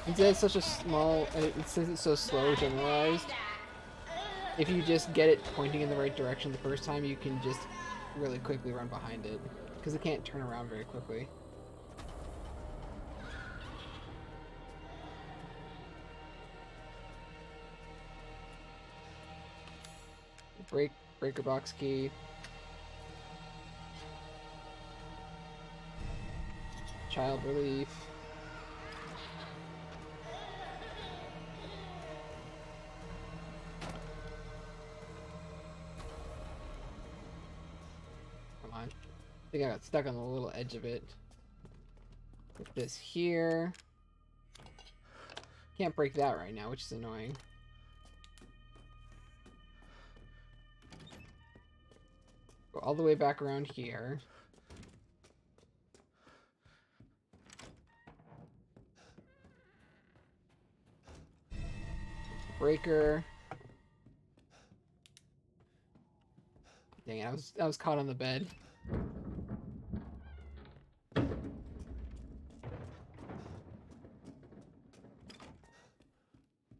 Since it's such a small, since it's so slow generalized, if you just get it pointing in the right direction the first time, you can just really quickly run behind it, because it can't turn around very quickly. Breaker box key. Child relief. Come on. I think I got stuck on the little edge of it. Put this here. Can't break that right now, which is annoying. Go all the way back around here. Breaker. Dang, I was caught on the bed.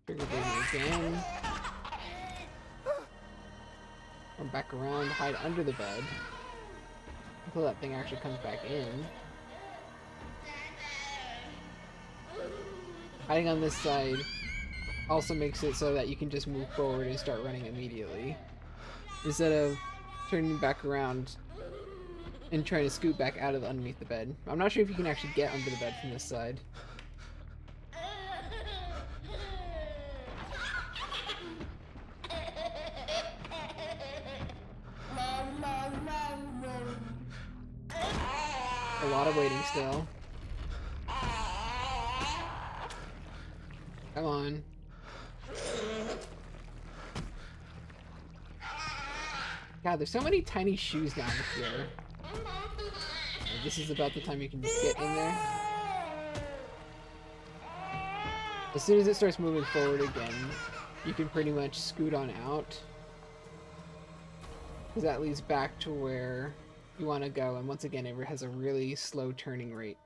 Trigger baby again. Come back around, hide under the bed until that thing actually comes back in. Hiding on this side also makes it so that you can just move forward and start running immediately, instead of turning back around and trying to scoot back out of underneath the bed. I'm not sure if you can actually get under the bed from this side. A lot of waiting still. Come on. God, there's so many tiny shoes down here. This is about the time you can just get in there. As soon as it starts moving forward again, you can pretty much scoot on out. Because that leads back to where you want to go, and once again it has a really slow turning rate.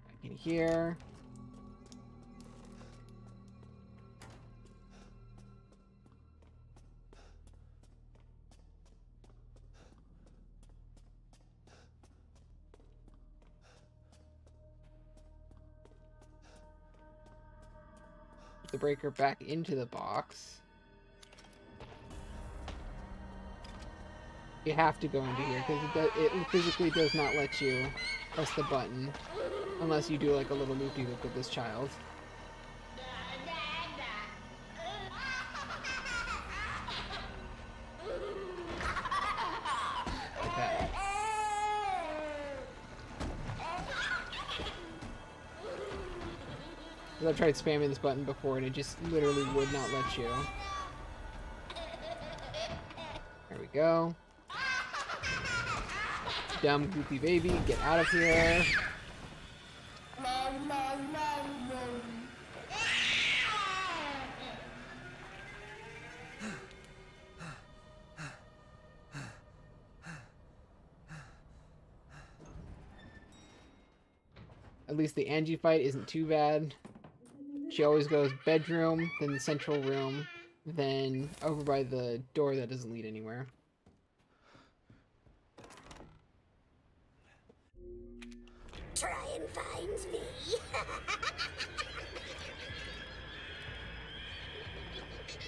Back in here. Put the breaker back into the box. You have to go into here because it physically does not let you press the button unless you do like a little loop-de-loop with this child. Like that. Because I've tried spamming this button before and it just literally would not let you. There we go. Dumb goofy baby, get out of here. At least the Angie fight isn't too bad. She always goes bedroom, then the central room, then over by the door that doesn't lead anywhere. Try and find me.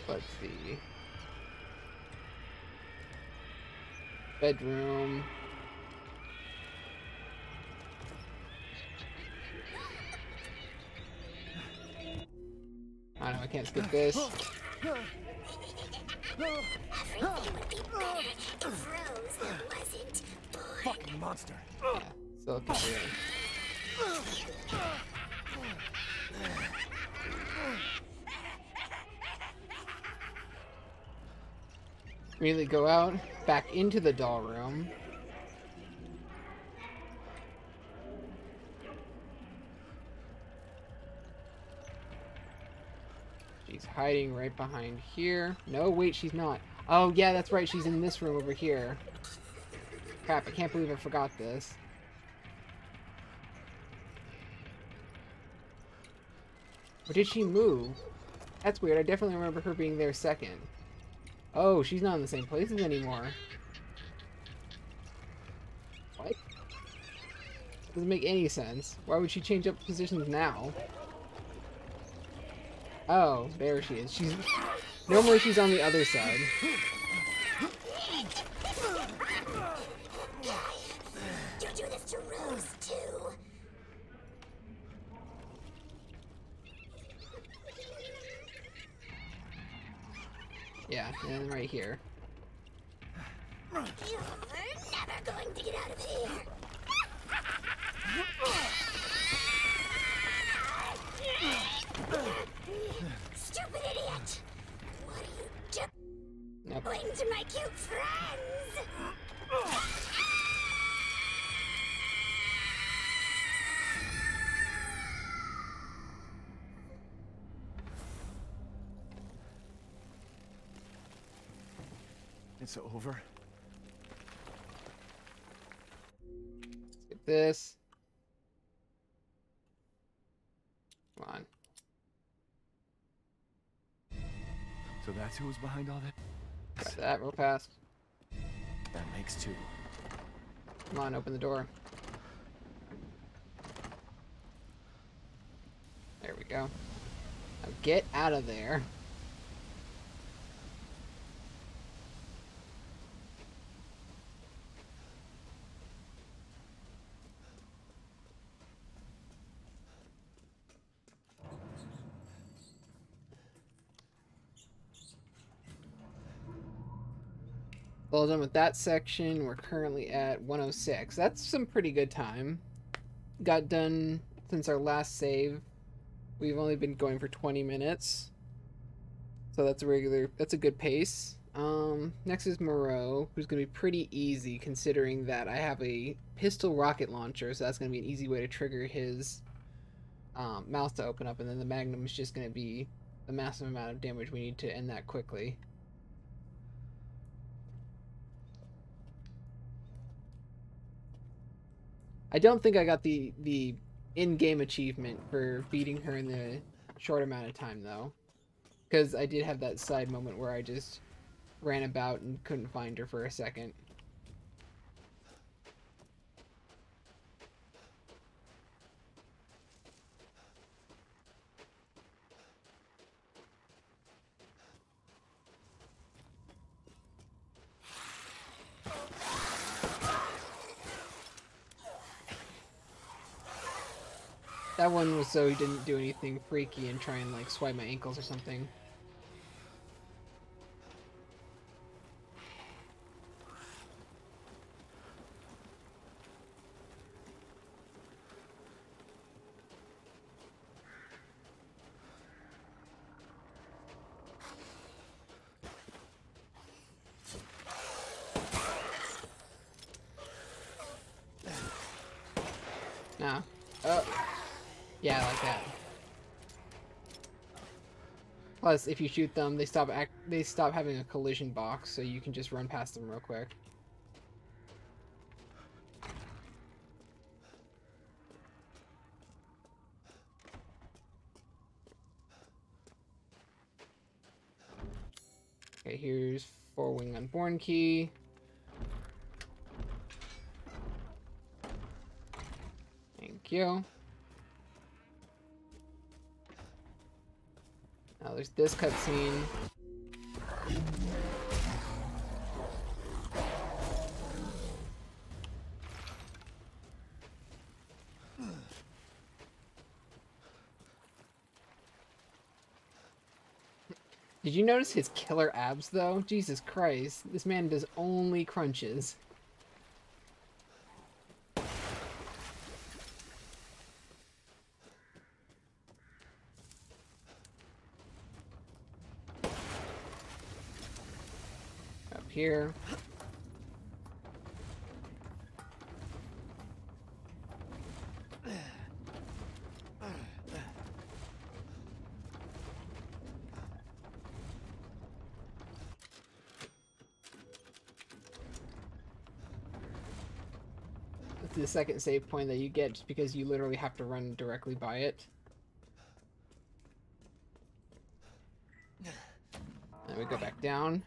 Let's see. Bedroom. I know, I can't skip this. Everything would be better if Rose wasn't born. Fucking monster. Yeah, so okay. Immediately go out, back into the doll room. She's hiding right behind here. No, wait, she's not. Oh, yeah, that's right. She's in this room over here. Crap, I can't believe I forgot this. Or did she move? That's weird. I definitely remember her being there second. Oh, she's not in the same places anymore. What? Doesn't make any sense. Why would she change up positions now? Oh, there she is. Normally she's on the other side. You do this to Rose too. Yeah, and right here. You're never going to get out of here. Stupid idiot! What are you Nope. doing to my cute friends? It's over. Skip this. Come on. So that's who was behind all that? Grab that real fast. That makes two. Come on, open the door. There we go. Now get out of there. Well done with that section. We're currently at 106. That's some pretty good time. Got done since our last save. We've only been going for 20 minutes. So that's a good pace. Next is Moreau, who's going to be pretty easy considering that I have a pistol rocket launcher, so that's going to be an easy way to trigger his mouth to open up, and then the Magnum is just going to be a massive amount of damage. We need to end that quickly. I don't think I got the in-game achievement for beating her in the short amount of time, though. Because I did have that side moment where I just ran about and couldn't find her for a second. That one was so he didn't do anything freaky and try and like swipe my ankles or something. Nah. Oh. Yeah, like that. Plus, if you shoot them, they stop having a collision box, so you can just run past them real quick. Okay, here's 4-wing unborn key. Thank you. Now there's this cutscene. Did you notice his killer abs, though? Jesus Christ, this man does only crunches. Here. That's the second save point that you get just because you literally have to run directly by it. Then we go back down.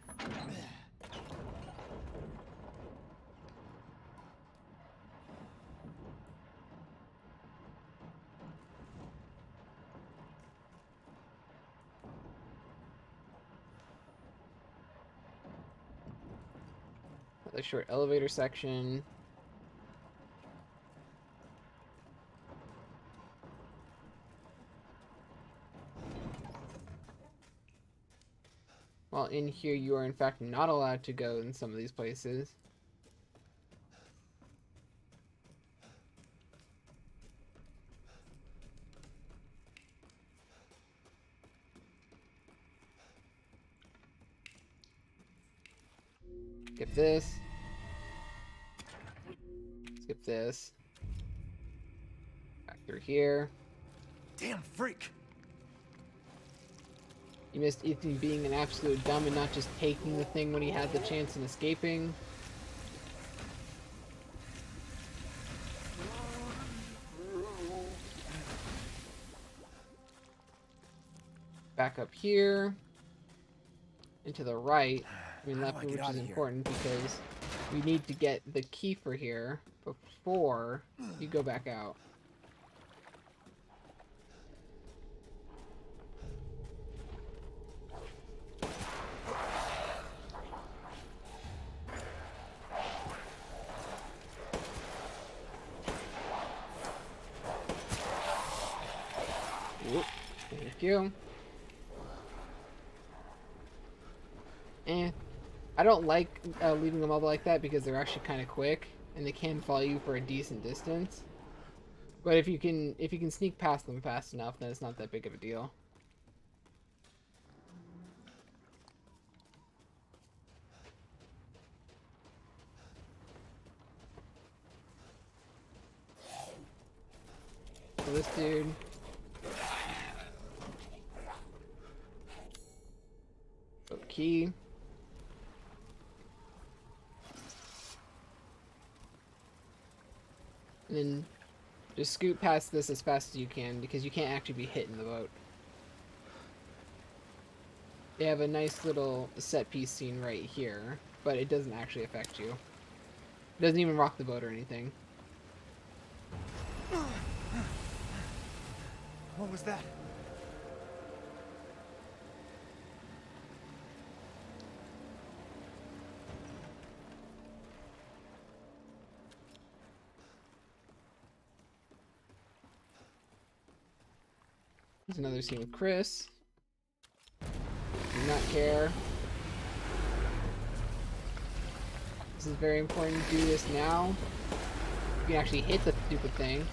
Another short elevator section. While in here, you are in fact not allowed to go in some of these places. Skip this. Skip this. Back through here. Damn freak! You missed Ethan being an absolute dumb and not just taking the thing when he had the chance and escaping. Back up here. And to the right. I mean left, which is important because we need to get the key for here before you go back out. Whoop. Thank you. I don't like leaving them up like that because they're actually kind of quick and they can follow you for a decent distance. But if you can sneak past them fast enough, then it's not that big of a deal. So this dude. Key. And then just scoot past this as fast as you can because you can't actually be hit in the boat. They have a nice little set piece scene right here, but it doesn't actually affect you. It doesn't even rock the boat or anything. What was that? There's another scene with Chris. Do not care. This is very important to do this now. You can actually hit the stupid thing.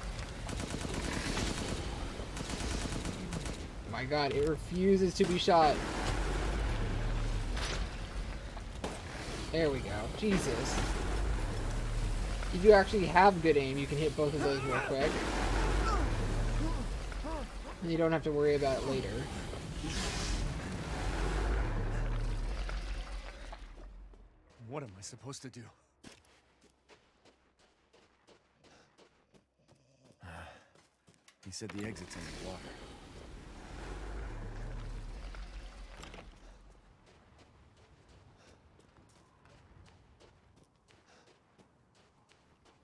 Oh my god, it refuses to be shot. There we go. Jesus. If you actually have good aim, you can hit both of those real quick. And you don't have to worry about it later. What am I supposed to do? He said the exit's in the water.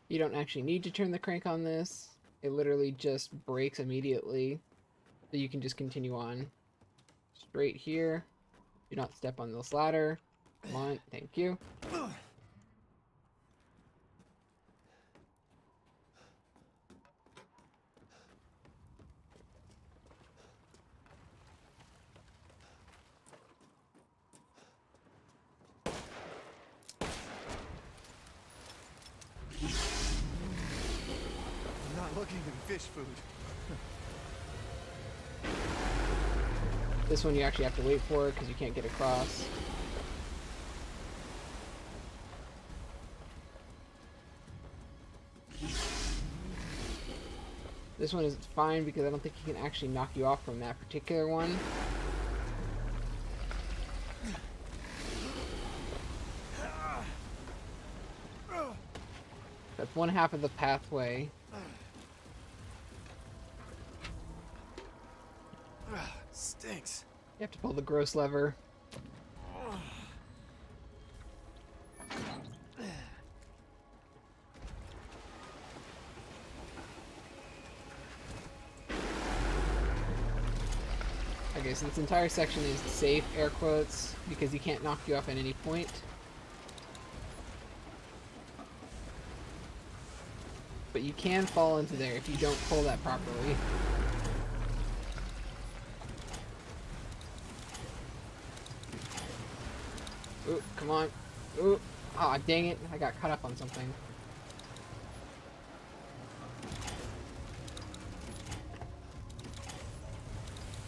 You don't actually need to turn the crank on this. It literally just breaks immediately. So you can just continue on. Straight here. Do not step on this ladder. Come on, thank you. I'm not looking at fish food. This one you actually have to wait for because you can't get across. This one is fine because I don't think he can actually knock you off from that particular one. That's one half of the pathway. Stinks. You have to pull the gross lever. Okay, so this entire section is safe, air quotes, because he can't knock you off at any point. But you can fall into there if you don't pull that properly. Ooh, come on. Ooh. Aw, dang it. I got caught up on something.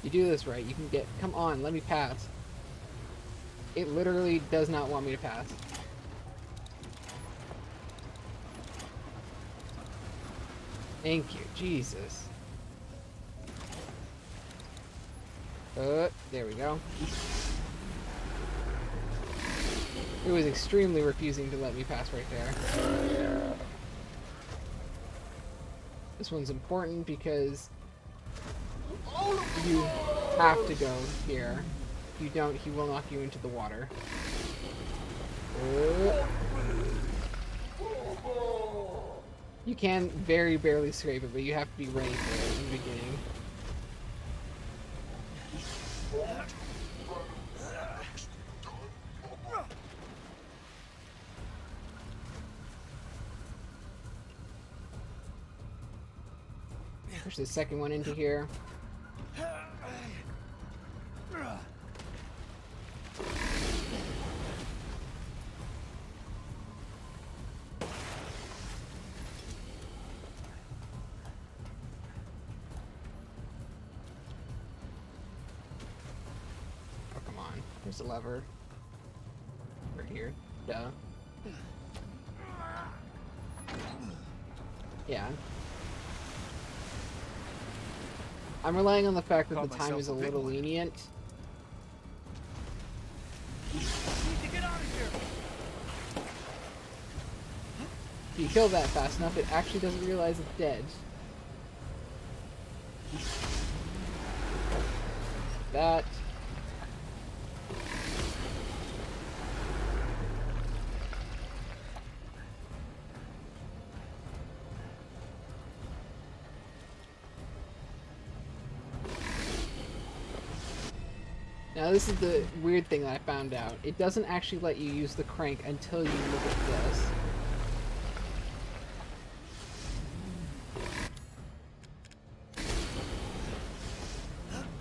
You do this right, you can get... Come on, let me pass. It literally does not want me to pass. Thank you. Jesus. There we go. It was extremely refusing to let me pass right there. This one's important because you have to go here. If you don't, he will knock you into the water. You can very barely scrape it, but you have to be ready for it in the beginning. Push the second one into here. Oh, come on. There's a lever. Right here. Duh. Yeah. I'm relying on the fact that the time is a little lenient. If you kill that fast enough, it actually doesn't realize it's dead. That. Now this is the weird thing that I found out. It doesn't actually let you use the crank until you look at this.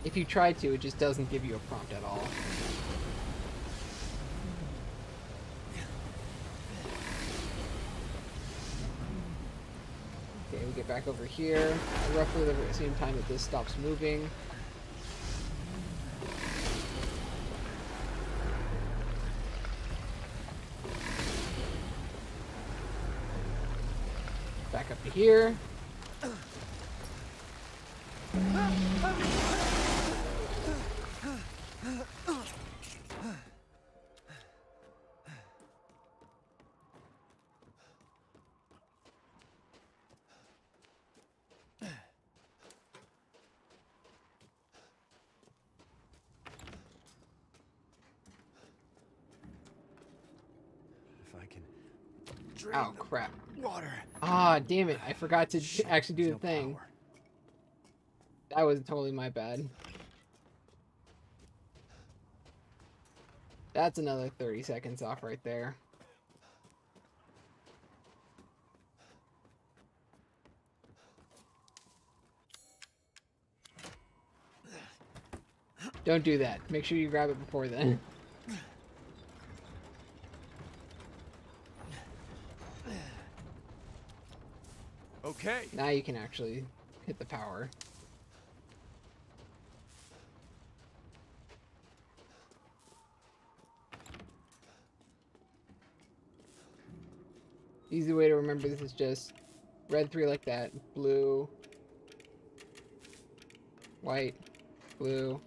If you try to, it just doesn't give you a prompt at all. Okay, we get back over here. Roughly the same time that this stops moving. Back up to here. If I can. Oh crap. Water. Ah, damn it. I forgot to actually do the thing. Power. That was totally my bad. That's another 30 seconds off right there. Don't do that. Make sure you grab it before then. Okay. Now you can actually hit the power. Easy way to remember this is just red 3 like that, blue, white, blue.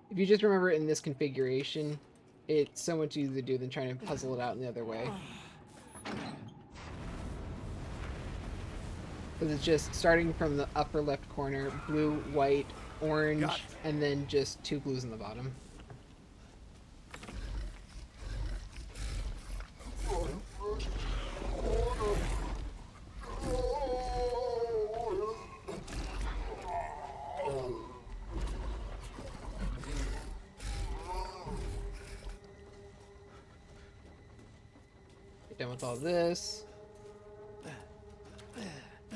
If you just remember it in this configuration, it's so much easier to do than trying to puzzle it out in the other way. Because it's just starting from the upper left corner, blue, white, orange, and then just 2 blues in the bottom. Get done with all this.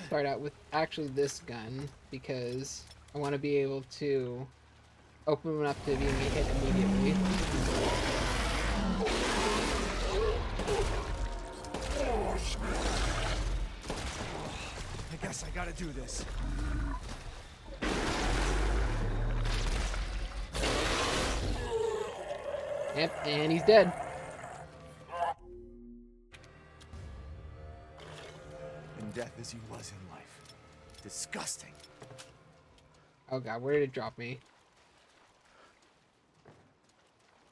Start out with actually this gun because I want to be able to open one up to being hit immediately. I guess I gotta do this. Yep, and he's dead. In death as he was in life. Disgusting. Oh god, where did it drop me?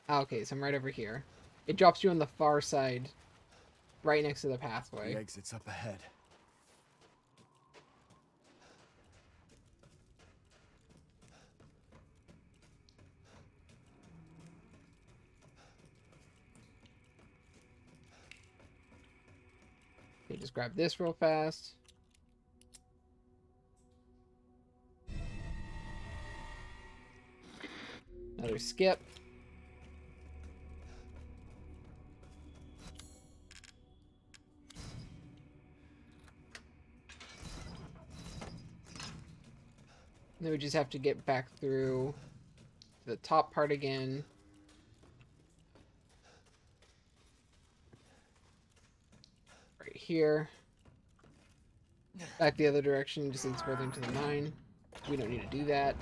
Oh, okay, so I'm right over here. It drops you on the far side, right next to the pathway. The exit's up ahead. Okay, just grab this real fast. Another skip. And then we just have to get back through to the top part again. Right here. Back the other direction, just leads further into the mine. We don't need to do that.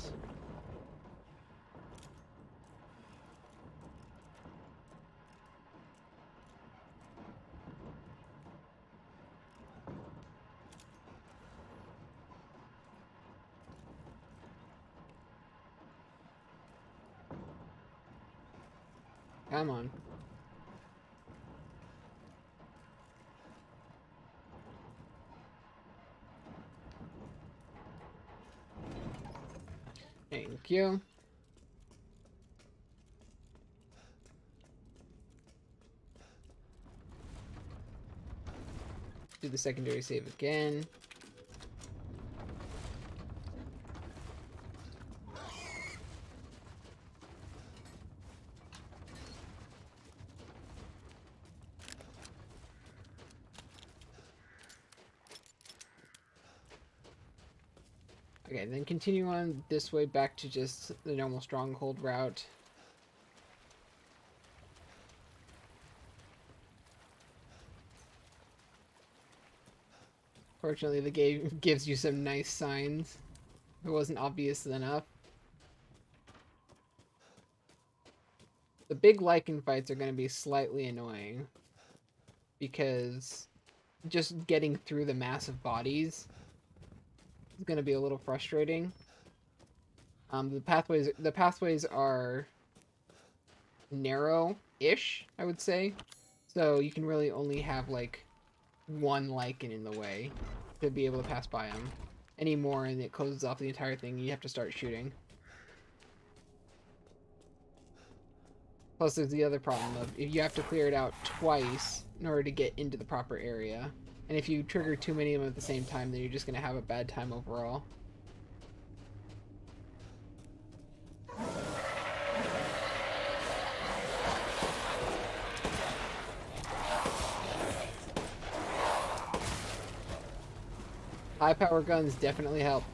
Come on. Thank you. Do the secondary save again. Okay, then continue on this way back to just the normal stronghold route. Fortunately, the game gives you some nice signs. If it wasn't obvious enough. The big lichen fights are going to be slightly annoying. Because just getting through the massive bodies is going to be a little frustrating. The pathways are narrow-ish, I would say. So you can really only have like one lichen in the way to be able to pass by them. Any more and it closes off the entire thing, you have to start shooting. Plus there's the other problem of if you have to clear it out twice in order to get into the proper area. And if you trigger too many of them at the same time, then you're just going to have a bad time overall. High power guns definitely help.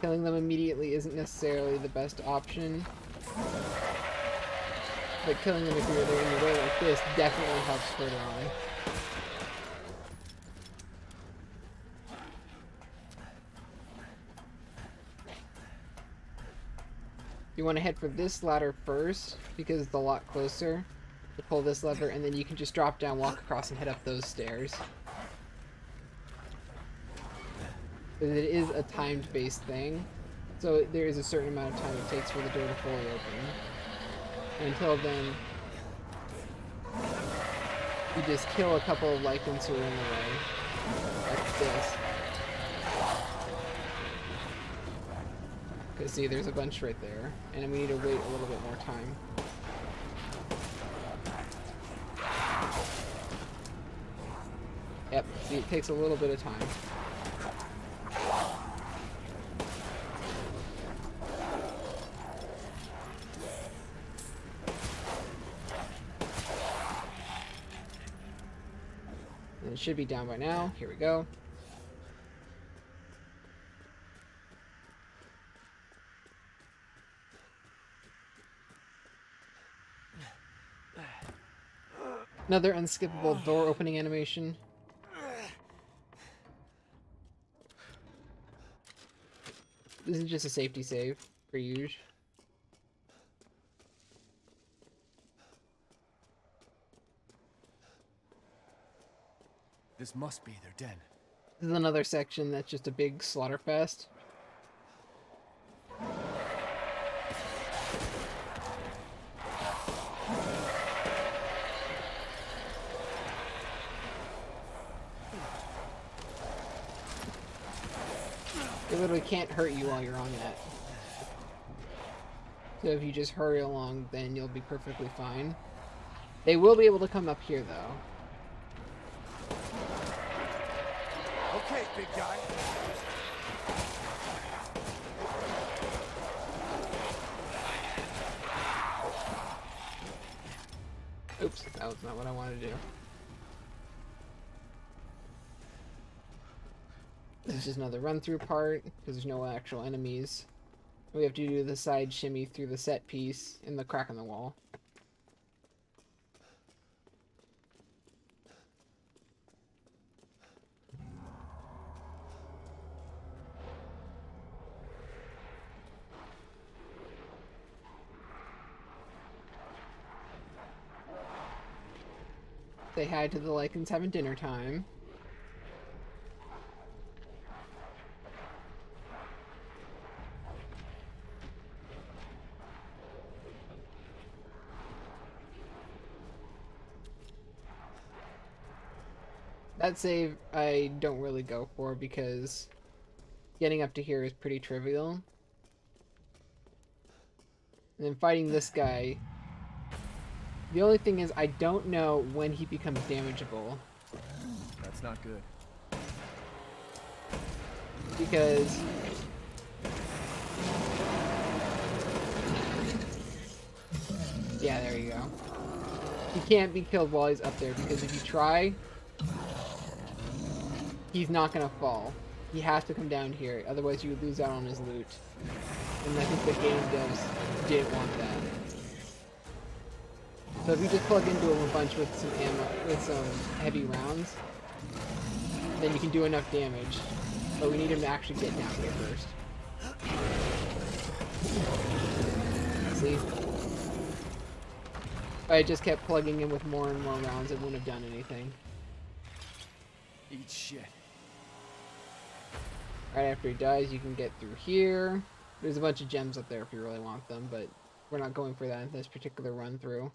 Killing them immediately isn't necessarily the best option. But killing them if you're there in the way like this definitely helps further on. You want to head for this ladder first, because it's a lot closer. To pull this lever, and then you can just drop down, walk across, and head up those stairs. But it is a timed-based thing, so there is a certain amount of time it takes for the door to fully open. And until then, you just kill a couple of lichens who are in the way, like this. Because see, there's a bunch right there, and we need to wait a little bit more time. Yep, see, it takes a little bit of time. And it should be down by now. Here we go. Another unskippable door opening animation. This is just a safety save, for usual. This must be their den. This is another section that's just a big slaughter fest. They literally can't hurt you while you're on that. So if you just hurry along, then you'll be perfectly fine. They will be able to come up here, though. Okay, big guy. Oops, that was not what I wanted to do. This is just another run-through part, because there's no actual enemies. We have to do the side shimmy through the set piece in the crack in the wall. Say hi to the Lycans having dinner time. That save I don't really go for because getting up to here is pretty trivial. And then fighting this guy, the only thing is I don't know when he becomes damageable. That's not good. Because yeah, there you go. He can't be killed while he's up there because if you try, he's not gonna fall. He has to come down here, otherwise you would lose out on his loot. And I think the game devs didn't want that. So if you just plug into him a bunch with some ammo, with some heavy rounds, then you can do enough damage. But we need him to actually get down here first. See? If I just kept plugging in with more and more rounds, it wouldn't have done anything. Eat shit. Right after he dies, you can get through here. There's a bunch of gems up there if you really want them, but we're not going for that in this particular run through.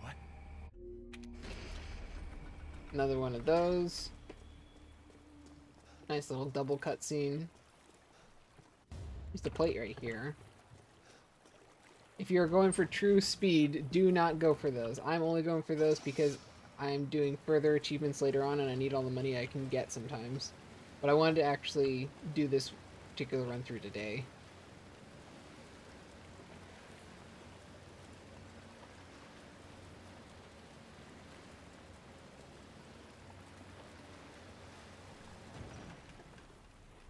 What? Another one of those. Nice little double cutscene. There's the plate right here. If you're going for true speed, do not go for those. I'm only going for those because I'm doing further achievements later on and I need all the money I can get sometimes. But I wanted to actually do this particular run through today.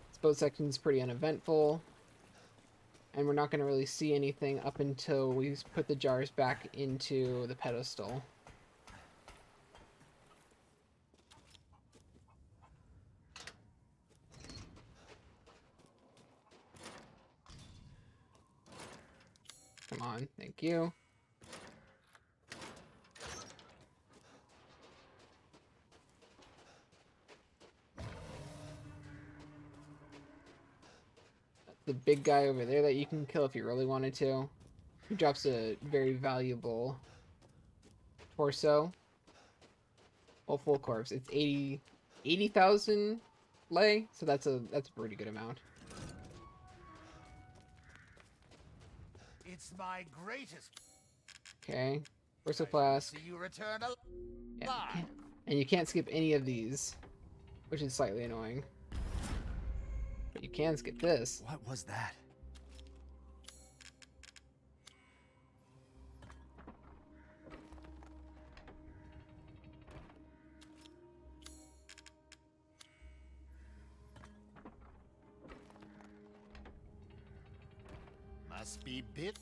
This boat section is pretty uneventful. And we're not going to really see anything up until we put the jars back into the pedestal. Come on, thank you. The big guy over there that you can kill if you really wanted to. He drops a very valuable torso. Well, full corpse. It's 80,000 lei, so that's a pretty good amount. It's my greatest. Okay, Versa Flask. So you return alive. Yeah, and you can't skip any of these, which is slightly annoying. But you can skip this. What was that? Must be bit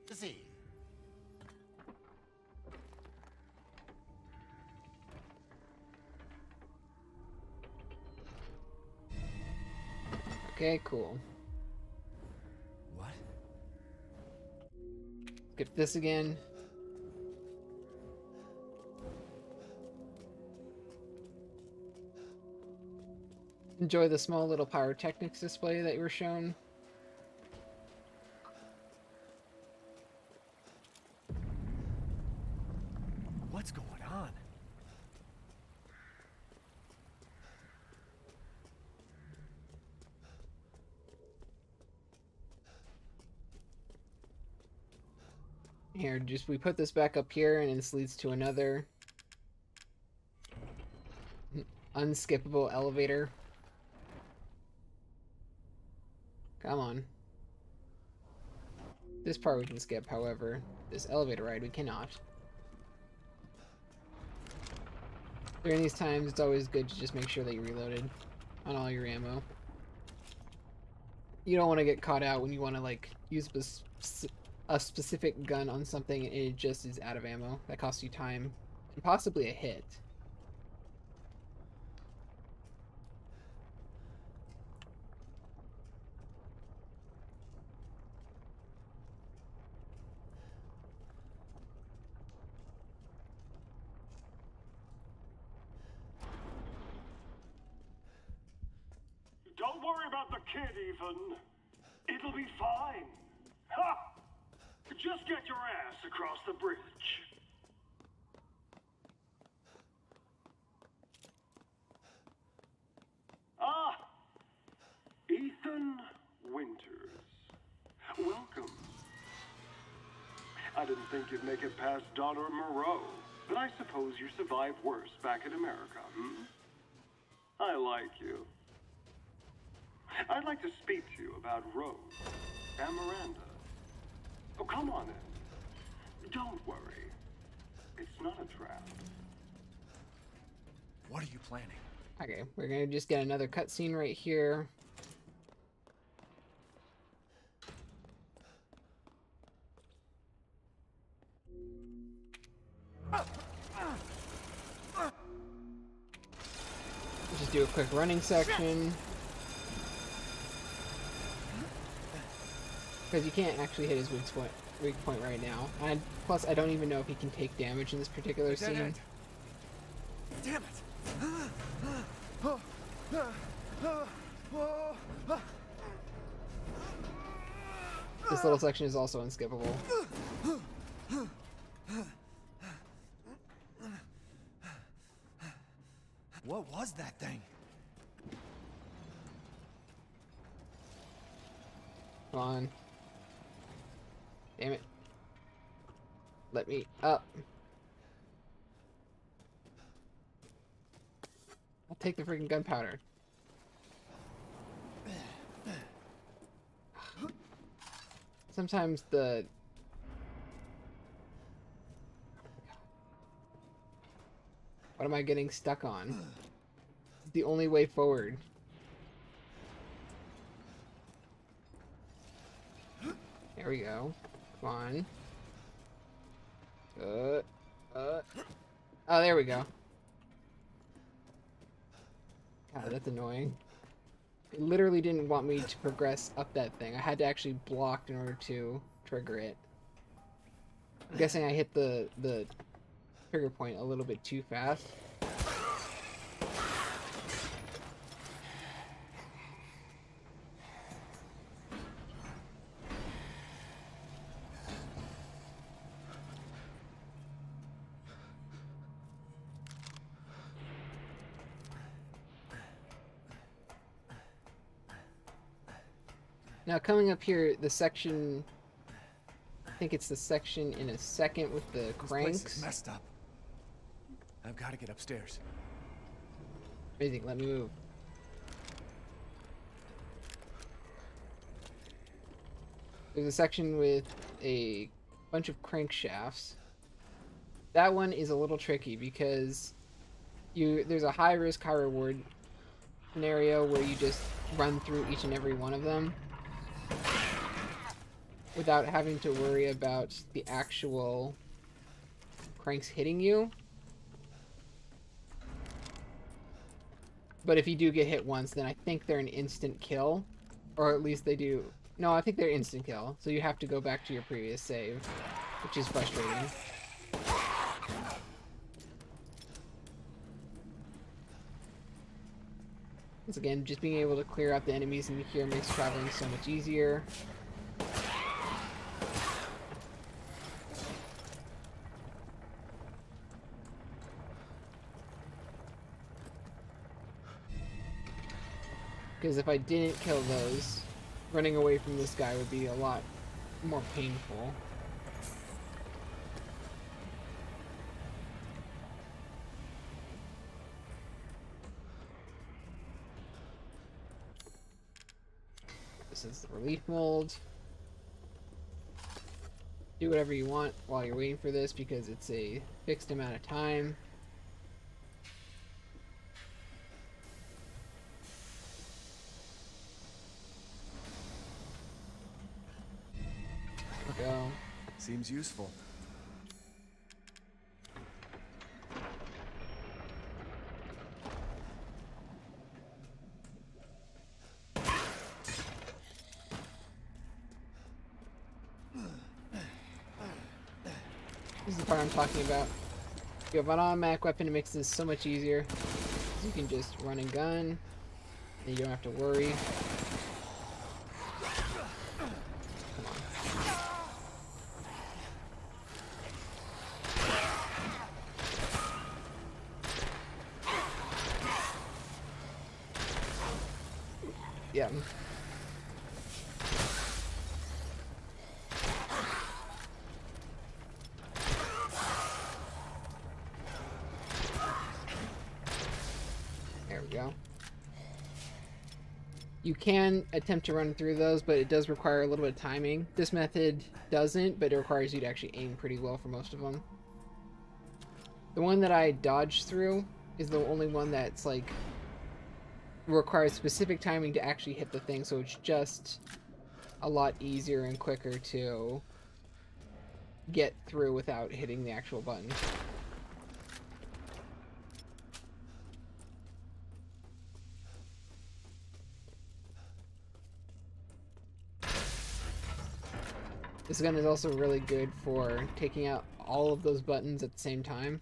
busy. Okay, cool. skip this again. Enjoy the small little pyrotechnics display that you were shown. What's going on? Here, just we put this back up here, and this leads to another unskippable elevator. Come on. This part we can skip, however. This elevator ride we cannot. During these times, it's always good to just make sure that you're reloaded on all your ammo. You don't want to get caught out when you want to, like, use a specific gun on something and it just is out of ammo. That costs you time and possibly a hit. Don't worry about the kid, Ethan. It'll be fine. Ha! Just get your ass across the bridge. Ah! Ethan Winters. Welcome. I didn't think you'd make it past Daughter Moreau, but I suppose you survived worse back in America, hmm? I like you. I'd like to speak to you about Rose and Miranda. Oh, come on in. Don't worry. It's not a trap. What are you planning? Okay, we're gonna just get another cutscene right here. Just do a quick running section. Because you can't actually hit his weak point right now. And plus, I don't even know if he can take damage in this particular scene. Damn it! This little section is also unskippable. What was that thing? Come on. Damn it. Let me up. I'll take the freaking gunpowder. Sometimes the... What am I getting stuck on? It's the only way forward. There we go. Come on. Oh, there we go. God, that's annoying. It literally didn't want me to progress up that thing. I had to actually block in order to trigger it. I'm guessing I hit the trigger point a little bit too fast. Now coming up here, the section, I think it's the section in a second with the cranks. This place is messed up. I've got to get upstairs. Amazing, let me move. There's a section with a bunch of crankshafts. That one is a little tricky because there's a high risk, high reward scenario where you just run through each and every one of them without having to worry about the actual cranks hitting you. But if you do get hit once, then I think they're an instant kill. Or at least they do. No, I think they're instant kill. So you have to go back to your previous save. which is frustrating. Once again, just being able to clear out the enemies in here makes traveling so much easier. Because if I didn't kill those, running away from this guy would be a lot more painful. This is the relief mold. Do whatever you want while you're waiting for this because it's a fixed amount of time. Go. Seems useful. This is the part I'm talking about. You have an automatic weapon, it makes this so much easier. You can just run and gun, and you don't have to worry. Yeah. There we go. You can attempt to run through those, but it does require a little bit of timing. This method doesn't, but it requires you to actually aim pretty well for most of them. The one that I dodged through is the only one that's like requires specific timing to actually hit the thing, so it's just a lot easier and quicker to get through without hitting the actual button. This gun is also really good for taking out all of those buttons at the same time.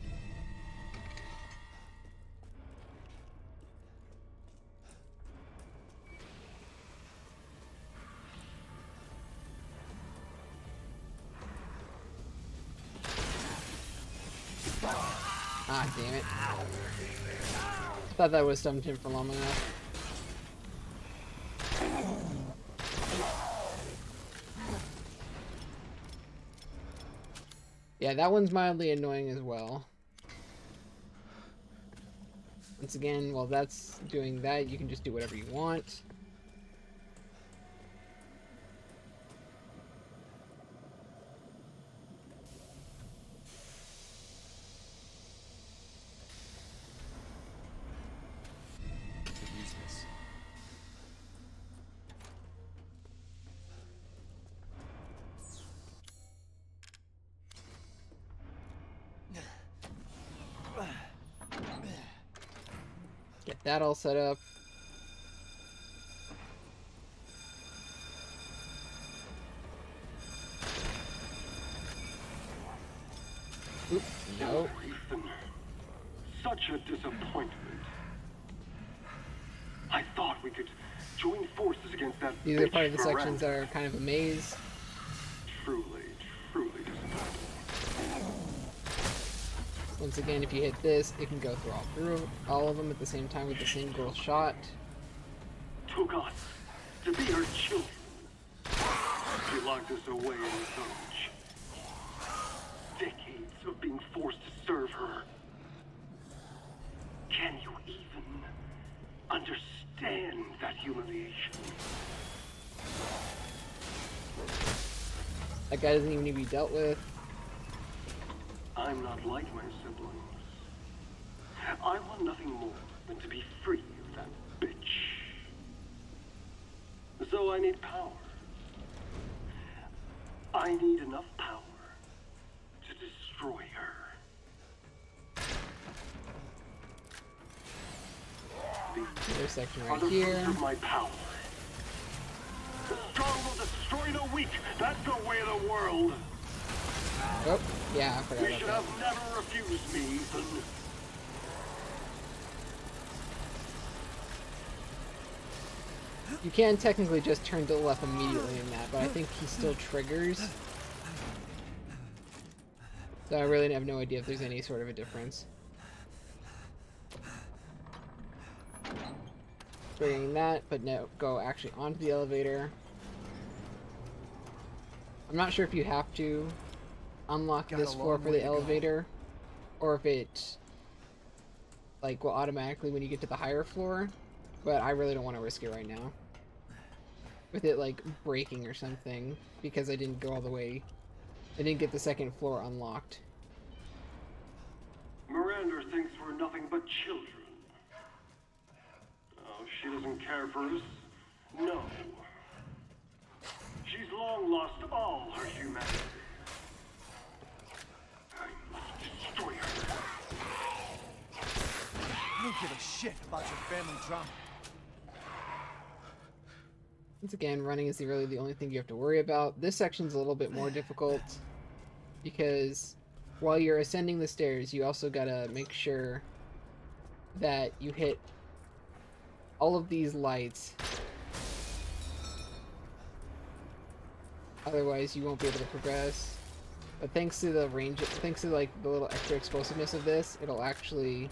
Ah, damn it. Thought that would have stumped him for long enough. Yeah, that one's mildly annoying as well. Once again, while that's doing that, you can just do whatever you want. Get that all set up. Oop, no. Ethan, such a disappointment. I thought we could join forces against that. These are part of the sections that are kind of a maze. Truly disappointing. Once again, if you hit this, it can go through all of them at the same time with the single shot. Took us to be her children. She locked us away in the village. Decades of being forced to serve her. Can you even understand that humiliation? That guy doesn't even need to be dealt with. I'm not like my siblings. I want nothing more than to be free of that bitch. So I need power. I need enough power to destroy her. There's section Are right the here. fruits of my power. The strong will destroy the weak. That's the way of the world. Oh, yeah, I forgot You about should that. have never refused me, Ethan. You can technically just turn to the left immediately in that, but I think he still triggers. So I really have no idea if there's any sort of a difference. Triggering that, but no, go actually onto the elevator. I'm not sure if you have to unlock this floor for the elevator, or if it like will automatically when you get to the higher floor, but I really don't want to risk it right now. With it like breaking or something, because I didn't go all the way. I didn't get the second floor unlocked. Miranda thinks we're nothing but children. Oh, she doesn't care for us. No. She's long lost all her humanity. I must destroy her. I don't give a shit about your family drama. Once again, running is really the only thing you have to worry about. This section's a little bit more difficult because while you're ascending the stairs, you also gotta make sure that you hit all of these lights. Otherwise, you won't be able to progress. But thanks to the range, thanks to like the little extra explosiveness of this, it'll actually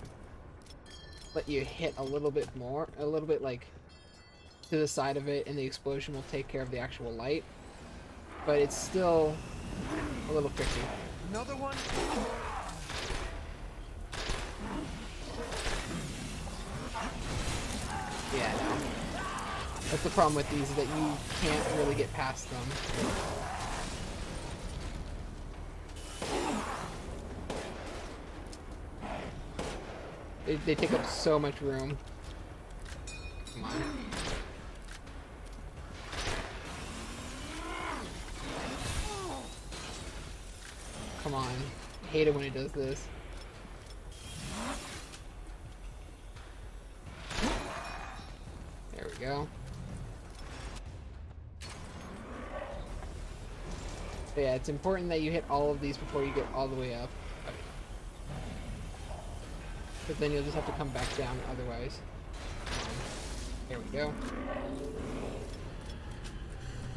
let you hit a little bit more, a little bit like to the side of it, and the explosion will take care of the actual light. But it's still a little tricky. Another one? Yeah, no. That's the problem with these, is that you can't really get past them. They take up so much room. Come on. Come on. I hate it when it does this. There we go. But yeah, it's important that you hit all of these before you get all the way up. But then you'll just have to come back down otherwise. There we go.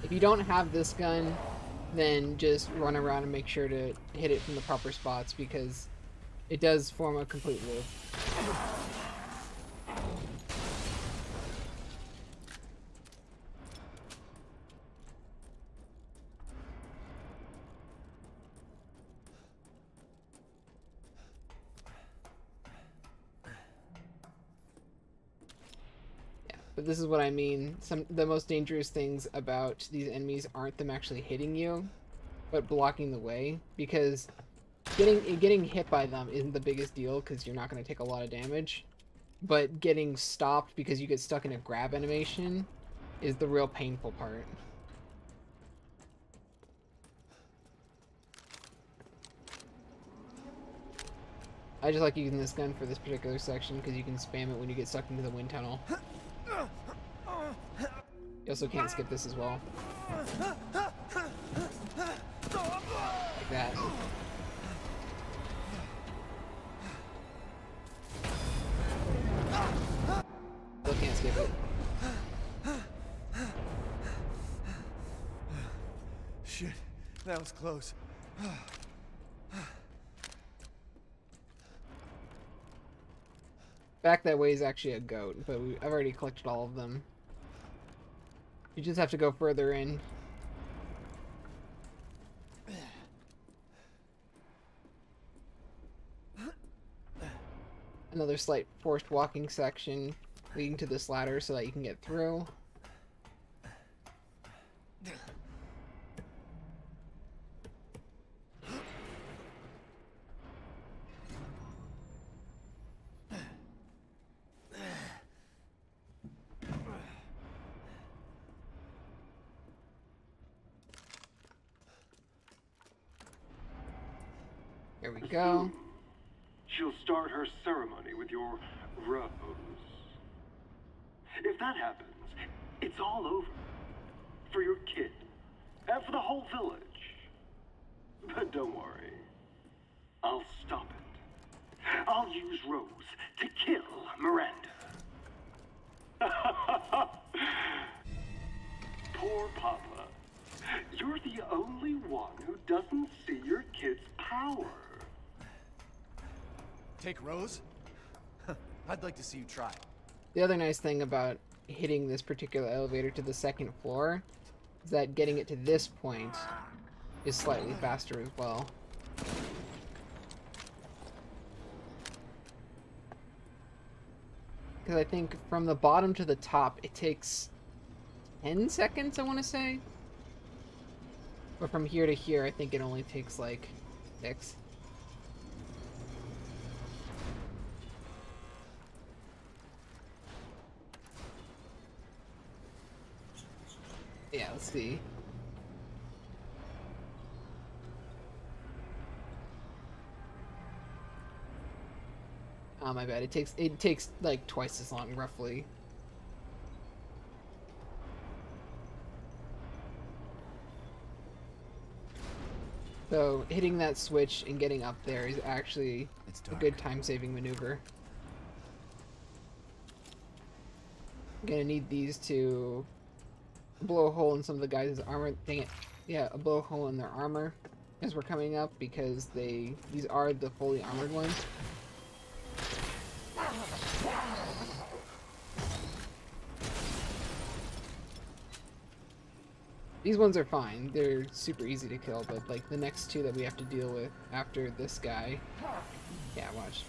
If you don't have this gun, then just run around and make sure to hit it from the proper spots, because it does form a complete loop. But this is what I mean. The most dangerous things about these enemies aren't them actually hitting you, but blocking the way. Because getting hit by them isn't the biggest deal, because you're not going to take a lot of damage. But getting stopped because you get stuck in a grab animation is the real painful part. I just like using this gun for this particular section because you can spam it when you get stuck into the wind tunnel. You also can't skip this as well. Like that. Still can't skip it. Shit, that was close. Back that way is actually a goat, but I've already collected all of them. You just have to go further in. Another slight forced walking section leading to this ladder so that you can get through. There we go. She'll start her ceremony with your rose. If that happens, it's all over. For your kid. And for the whole village. But don't worry. I'll stop it. I'll use Rose to kill Miranda. Poor Papa. You're the only one who doesn't see your kid's power. Take Rose? I'd like to see you try. The other nice thing about hitting this particular elevator to the second floor is that getting it to this point is slightly faster as well. Because I think from the bottom to the top it takes 10 seconds, I want to say. But from here to here, I think it only takes like 6. Yeah, let's see. Oh, my bad. It takes like twice as long, roughly. So hitting that switch and getting up there is actually a good time-saving maneuver. I'm gonna need these to blow a hole in some of the guys' armor. Dang it. Yeah, blow a hole in their armor as we're coming up because these are the fully armored ones. These ones are fine. They're super easy to kill, but like the next two that we have to deal with after this guy. Yeah, watch.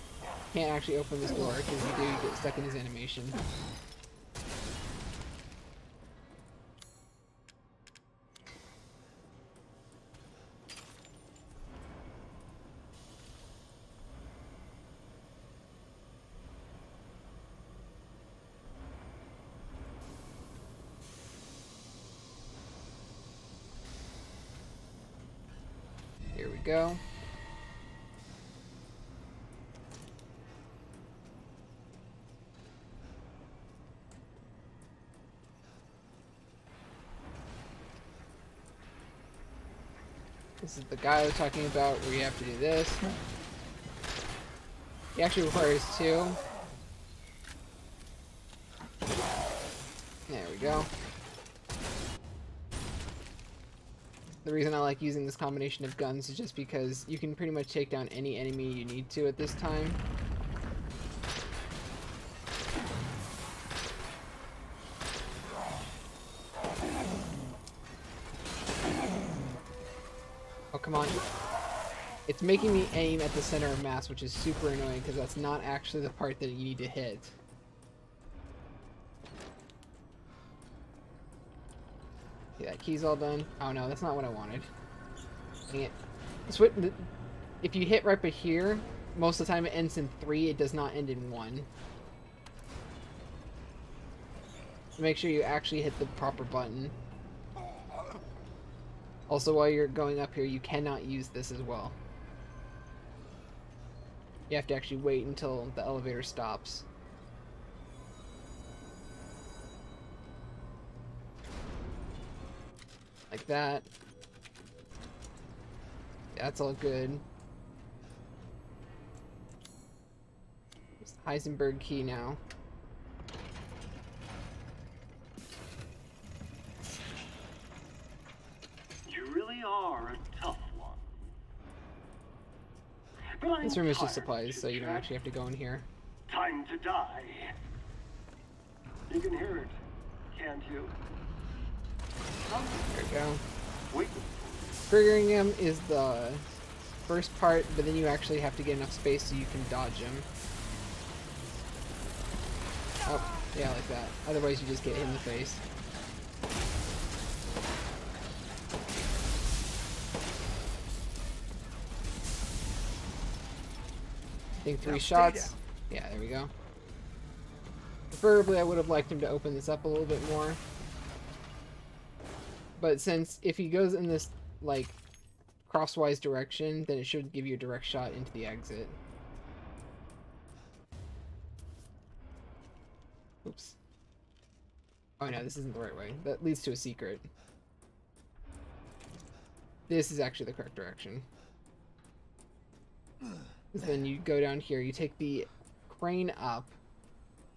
Can't actually open this door because you do get stuck in his animation. Here we go. This is the guy I was talking about where you have to do this. He actually requires 2. There we go. The reason I like using this combination of guns is just because you can pretty much take down any enemy you need to at this time. Oh, come on. It's making me aim at the center of mass, which is super annoying because that's not actually the part that you need to hit. Yeah, that key's all done. Oh no, that's not what I wanted. Dang it. If you hit right by here, most of the time it ends in 3, it does not end in 1. So make sure you actually hit the proper button. Also, while you're going up here, you cannot use this as well. You have to actually wait until the elevator stops. Like that. That's all good. It's the Heisenberg key now. You really are a tough one. But This room is just supplies, so you don't actually have to go in here. Time to die. You can hear it, can't you? There we go. Wait. Triggering him is the first part, but then you actually have to get enough space so you can dodge him. Oh, yeah, like that. Otherwise you just get hit in the face. I think 3 shots. Yeah, there we go. Preferably I would have liked him to open this up a little bit more. But since if he goes in this, like, crosswise direction, then it should give you a direct shot into the exit. Oops. Oh no, this isn't the right way. That leads to a secret. This is actually the correct direction. 'Cause then you go down here, you take the crane up,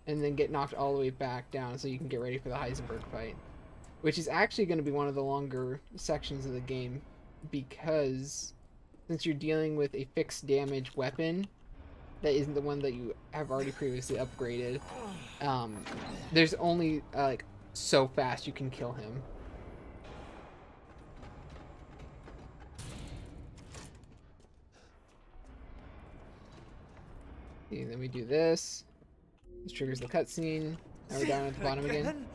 and then get knocked all the way back down so you can get ready for the Heisenberg fight. Which is actually going to be one of the longer sections of the game, because since you're dealing with a fixed damage weapon that isn't the one that you have already previously upgraded, there's only like so fast you can kill him. And then we do this. This triggers the cutscene. Now we're down at the bottom again.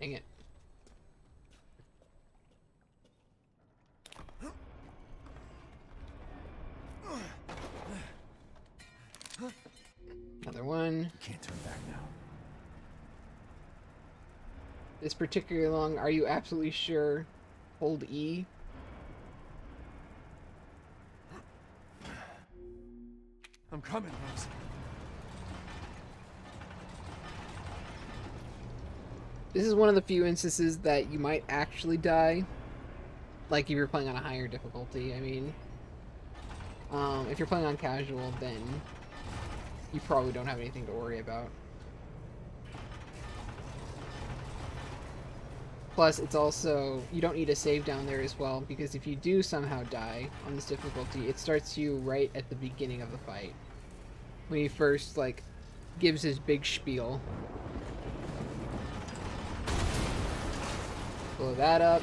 Dang it. Another one. Can't turn back now. This particularly long. Are you absolutely sure? Hold E. I'm coming, Rose. This is one of the few instances that you might actually die. Like if you're playing on a higher difficulty. I mean, if you're playing on casual, then you probably don't have anything to worry about. Plus, it's also, you don't need a save down there as well, because if you do somehow die on this difficulty, it starts you right at the beginning of the fight. When he first, like, gives his big spiel. Blow that up.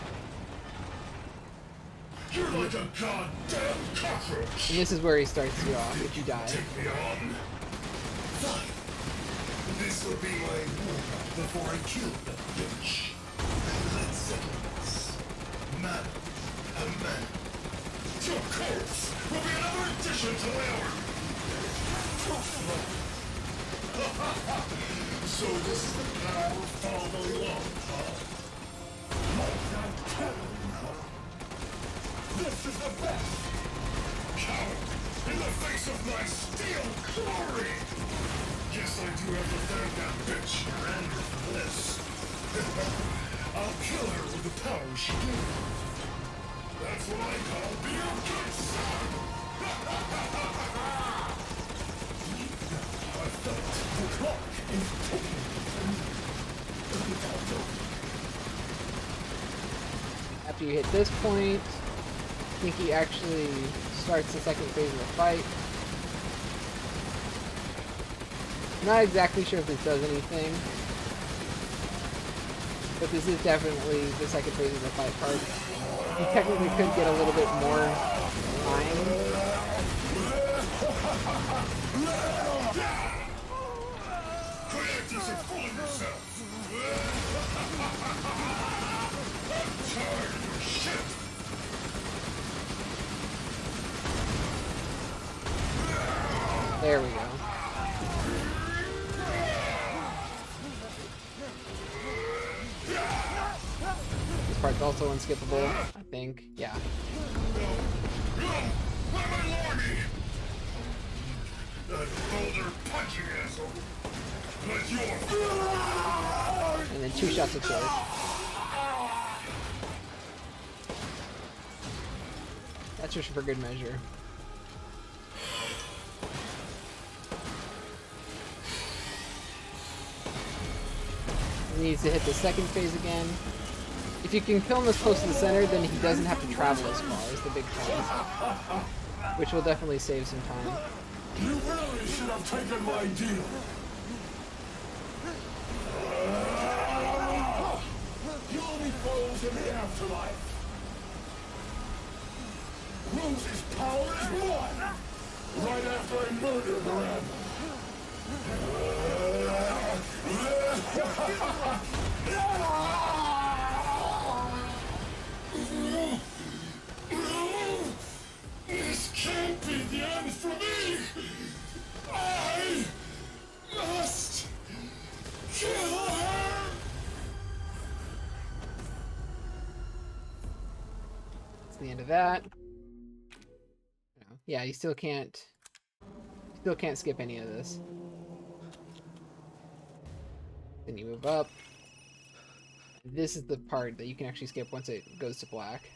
You're like a goddamn cockroach. And this is where he starts you off if you die. Take me on. Fine. This will be my warm-up before I kill that bitch. Let's settle this. Man, a man. Your corpse will be another addition to my army. So this is the power of Father Long, huh? Like that cannon, huh? This is the best! Coward! In the face of my steel glory! Guess I do have to thank that bitch Miranda for this. I'll kill her with the power she gave me. That's what I call being a good son! I felt the clock is ticking. After you hit this point, I think he actually starts the second phase of the fight. I'm not exactly sure if this does anything, but this is definitely the second phase of the fight part. You technically could get a little bit more time. Creators are fooling yourself! I'm tired of your shit! There we go. This part's also unskippable, I think. Yeah. That boulder punching asshole! But And then 2 shots of sword. That's just for good measure. He needs to hit the second phase again. If you can kill him as close to the center, then he doesn't have to travel as far as the big point. Which will definitely save some time. you really should have taken my deal! You'll be foes in the afterlife! Rose's power is one! Right after I murder Miranda! This can't be the end for me! I must kill her! That's the end of that. Yeah, you still can't skip any of this. Then you move up. This is the part that you can actually skip once it goes to black.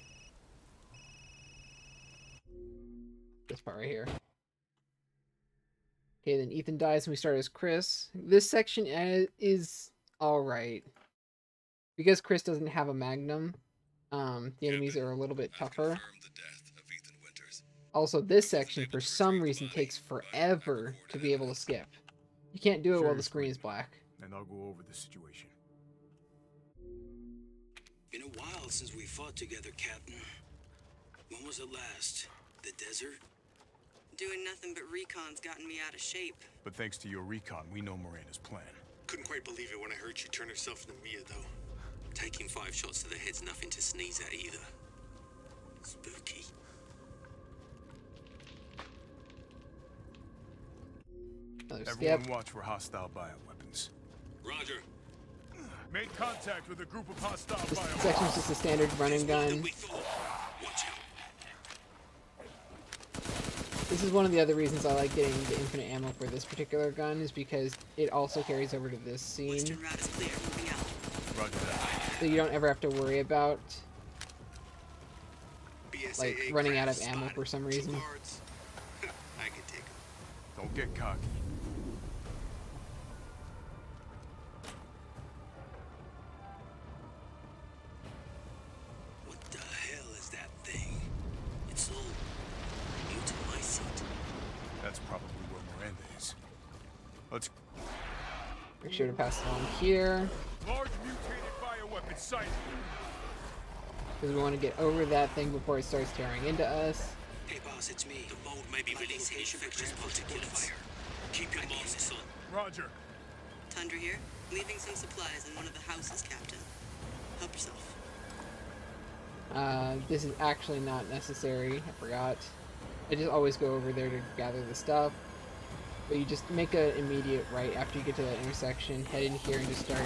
This part right here. Okay, then Ethan dies and we start as Chris. This section is alright. Because Chris doesn't have a magnum, the enemies are a little bit tougher. Also, this section, for some reason, takes forever to be able to skip. You can't do it while the screen is black. And I'll go over the situation. Been a while since we fought together, Captain. When was it last? The desert? Doing nothing but recon's gotten me out of shape. But thanks to your recon, we know Miranda's plan. Couldn't quite believe it when I heard she turned herself into Mia, though. Taking 5 shots to the head's nothing to sneeze at either. Spooky. Everyone watch for hostile bioweapons. Roger. Made contact with a group of hostile This bioweapons. section's just a standard running gun. This is one of the other reasons I like getting the infinite ammo for this particular gun, is because it also carries over to this scene. So you don't ever have to worry about like running out of ammo for some reason. I can take them. Don't get cocky. What the hell is that thing? It's all new to my seat. That's probably where Miranda is. Let's Make sure to pass it on here, large mutated bioweapon sighted. because we want to get over that thing before it starts tearing into us. Hey boss, it's me. The mold may be releasing infectious particulates. Keep your mouth on. Roger. Tundra here. Leaving some supplies in one of the houses, Captain. Help yourself. This is actually not necessary. I forgot. I just always go over there to gather the stuff. But you just make an immediate right after you get to that intersection. Head in here and just start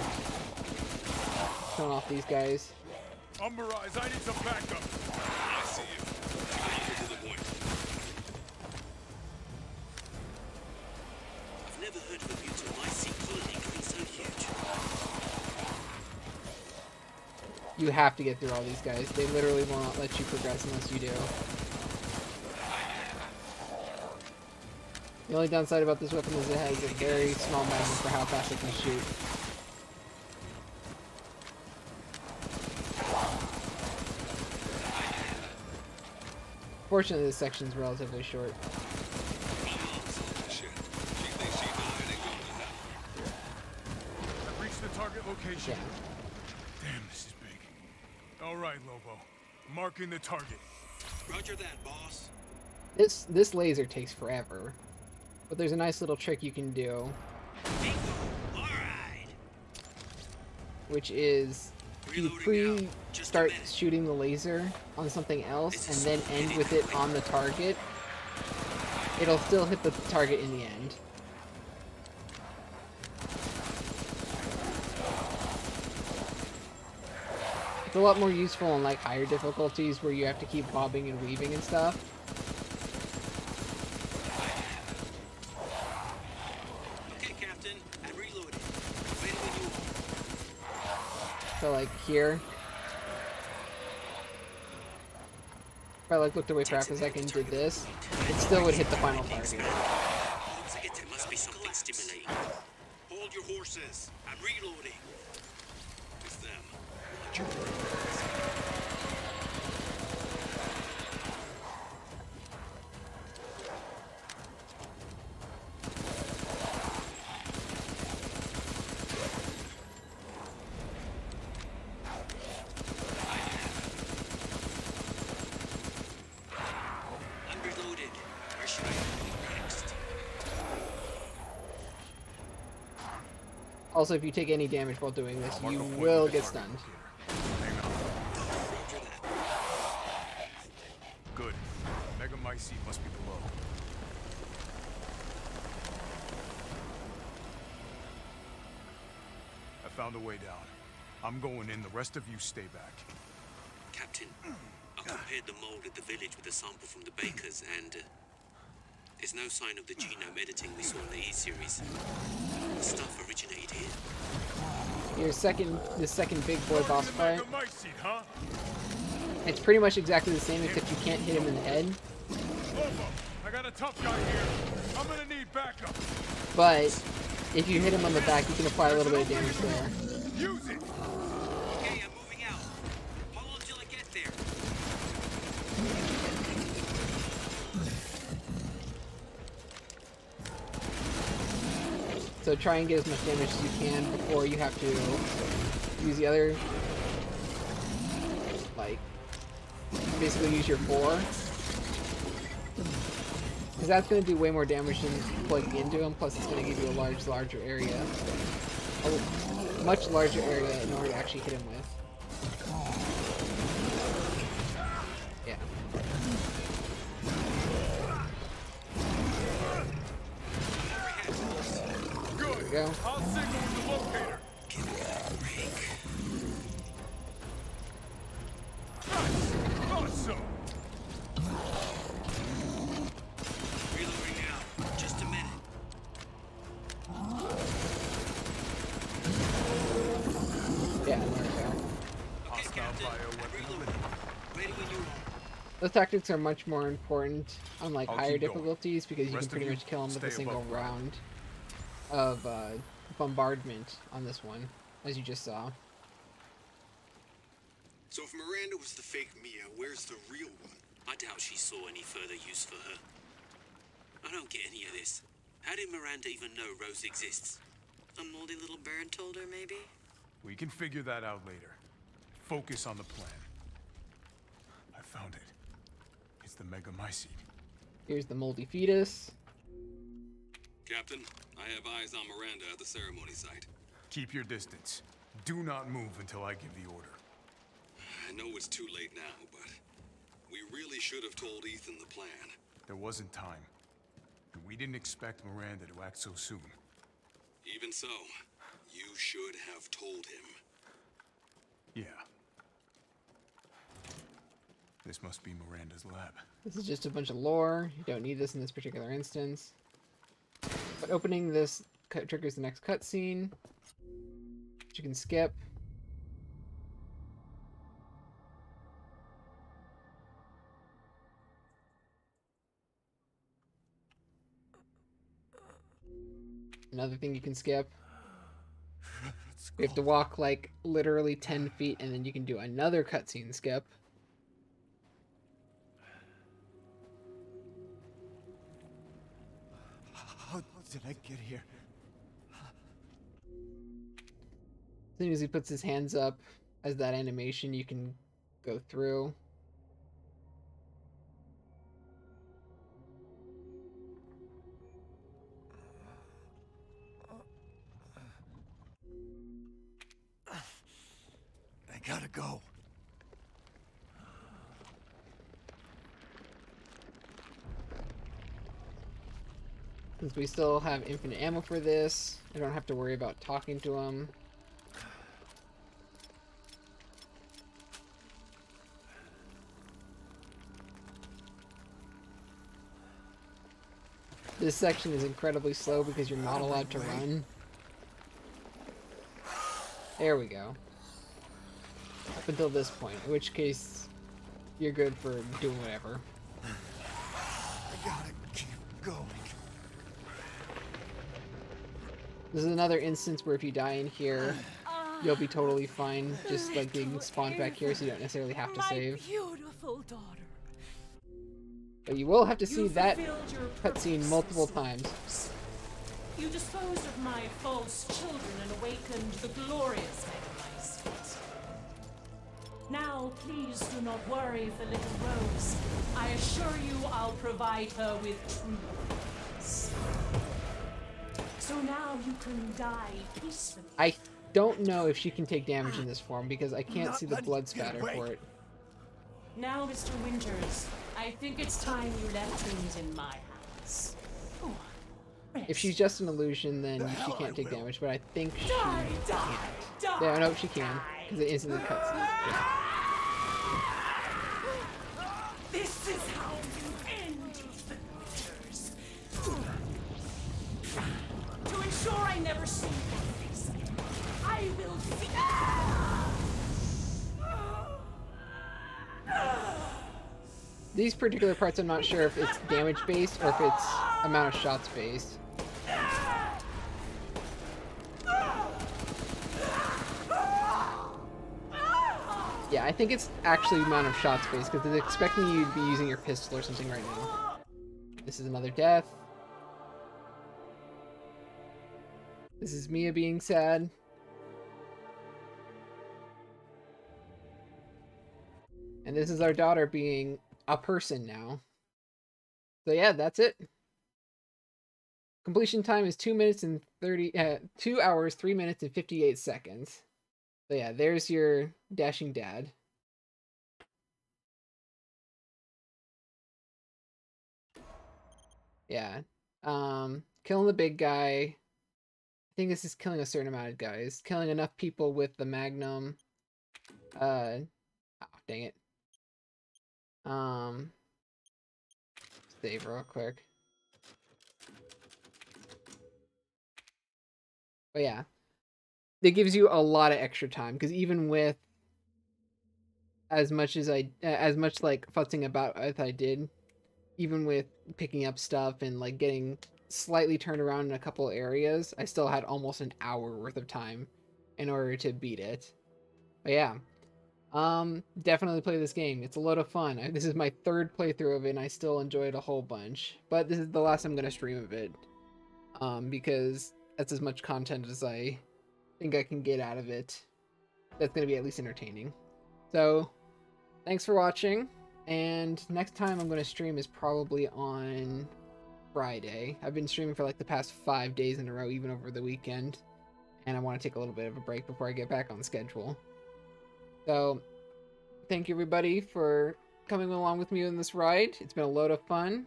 killing off these guys. Mirage, I need some backup. I see you. Get to the point. I've never heard of a mutant my seat colony growing so huge. You have to get through all these guys. They literally will not let you progress unless you do. The only downside about this weapon is it has a very small magnum for how fast it can shoot. Fortunately, this section is relatively short. I've reached the target location. Yeah. Damn, this is big. All right, Lobo. Marking the target. Roger that, boss. This laser takes forever, but there's a nice little trick you can do, which is you start shooting the laser on something else and then end with it on the target. It'll still hit the target in the end. It's a lot more useful on like higher difficulties where you have to keep bobbing and weaving and stuff. Okay, Captain. I'm reloading. Ready when you are. So like here, if I like looked away for half a second and did this, it still would hit the final target. There must be something stimulating. Hold your horses. I'm reloading. It's them. Watch your I'm reloaded. Where should I go next? Also, if you take any damage while doing this, you will get stunned. Good. Mega My seat must be below. I found a way down. I'm going in. The rest of you stay back. Captain, I compared the mold at the village with a sample from the bakers, and there's no sign of the genome editing we saw in the E-series. the stuff originated here. The second big boy boss fight. Megamycete, huh? It's pretty much exactly the same, except you can't hit him in the head. Lobo, I got a tough guy here. I'm gonna need backup. But if you hit him on the back, you can apply a little bit of damage there. Use it. Okay, I'm moving out. Hold on till I get there. So try and get as much damage as you can before you have to use the other, like, basically use your 4. Because that's going to do way more damage than plugging into him, plus it's going to give you a larger area. A much larger area in order to actually hit him with. Yeah. Good. There we go. I'll signal with the locator. Give me a break. Nice. Awesome. Reloading now. Just a minute. Yeah, there we go. Okay, Captain. I'm reloading. Ready when you are. Those tactics are much more important on like I'll higher keep going. difficulties because you can Rest of pretty you, much kill them with a stay single above round of bombardment on this one, as you just saw. So if Miranda was the fake Mia, where's the real one? I doubt she saw any further use for her. I don't get any of this. How did Miranda even know Rose exists? A moldy little bird told her, maybe? We can figure that out later. Focus on the plan. I found it. It's the Megamycete. Here's the moldy fetus. Captain, I have eyes on Miranda at the ceremony site. Keep your distance. Do not move until I give the order. I know it's too late now, but we really should have told Ethan the plan. There wasn't time. We didn't expect Miranda to act so soon. Even so, you should have told him. Yeah. This must be Miranda's lab. This is just a bunch of lore. You don't need this in this particular instance. But opening this triggers the next cutscene, which you can skip. Another thing you can skip. You have to walk like literally 10 feet and then you can do another cutscene skip. How did I get here? As soon as he puts his hands up as that animation, you can go through. I gotta go. Since we still have infinite ammo for this, I don't have to worry about talking to him. This section is incredibly slow because you're not allowed to run. There we go. Up until this point, in which case you're good for doing whatever. I gotta keep going. This is another instance where if you die in here, you'll be totally fine, just like being spawned back here, so you don't necessarily have to save. Beautiful daughter. But you will have to see that cutscene multiple times. You disposed of my false children and awakened the glorious Megamycete. Now, please do not worry for little Rose. I assure you I'll provide her with true peace. So now you can die peacefully. I don't know if she can take damage in this form because I can't see the blood spatter for it. Now, Mr. Winters, I think it's time you left things in my hands. Go on. Rest. If she's just an illusion, then she can't take damage, but I think she can't. Yeah, no, she can, because it is in the cutscene. Yeah. This is how you end the Winters. To ensure I never These particular parts I'm not sure if it's damage based or if it's amount of shots based. Yeah, I think it's actually amount of shots based because it's expecting you to be using your pistol or something right now. This is another death. This is Mia being sad. And this is our daughter being a person now. So yeah, that's it. Completion time is 2 hours, 3 minutes, and 58 seconds. So yeah, there's your dashing dad. Yeah. Killing the big guy. I think this is killing a certain amount of guys. Killing enough people with the Magnum. Oh, dang it. Save real quick. But yeah. It gives you a lot of extra time, because even with as much like futzing about as I did, even with picking up stuff and like getting slightly turned around in a couple areas, I still had almost an hour worth of time in order to beat it. But yeah, definitely play this game. It's a lot of fun. This is my third playthrough of it and I still enjoy it a whole bunch, but this is the last I'm gonna stream of it, because that's as much content as I think I can get out of it. That's gonna be at least entertaining. So thanks for watching, and next time I'm going to stream is probably on Friday. I've been streaming for like the past 5 days in a row, even over the weekend, and I want to take a little bit of a break before I get back on schedule. So thank you everybody for coming along with me on this ride. It's been a load of fun,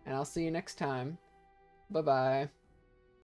and I'll see you next time. Bye-bye.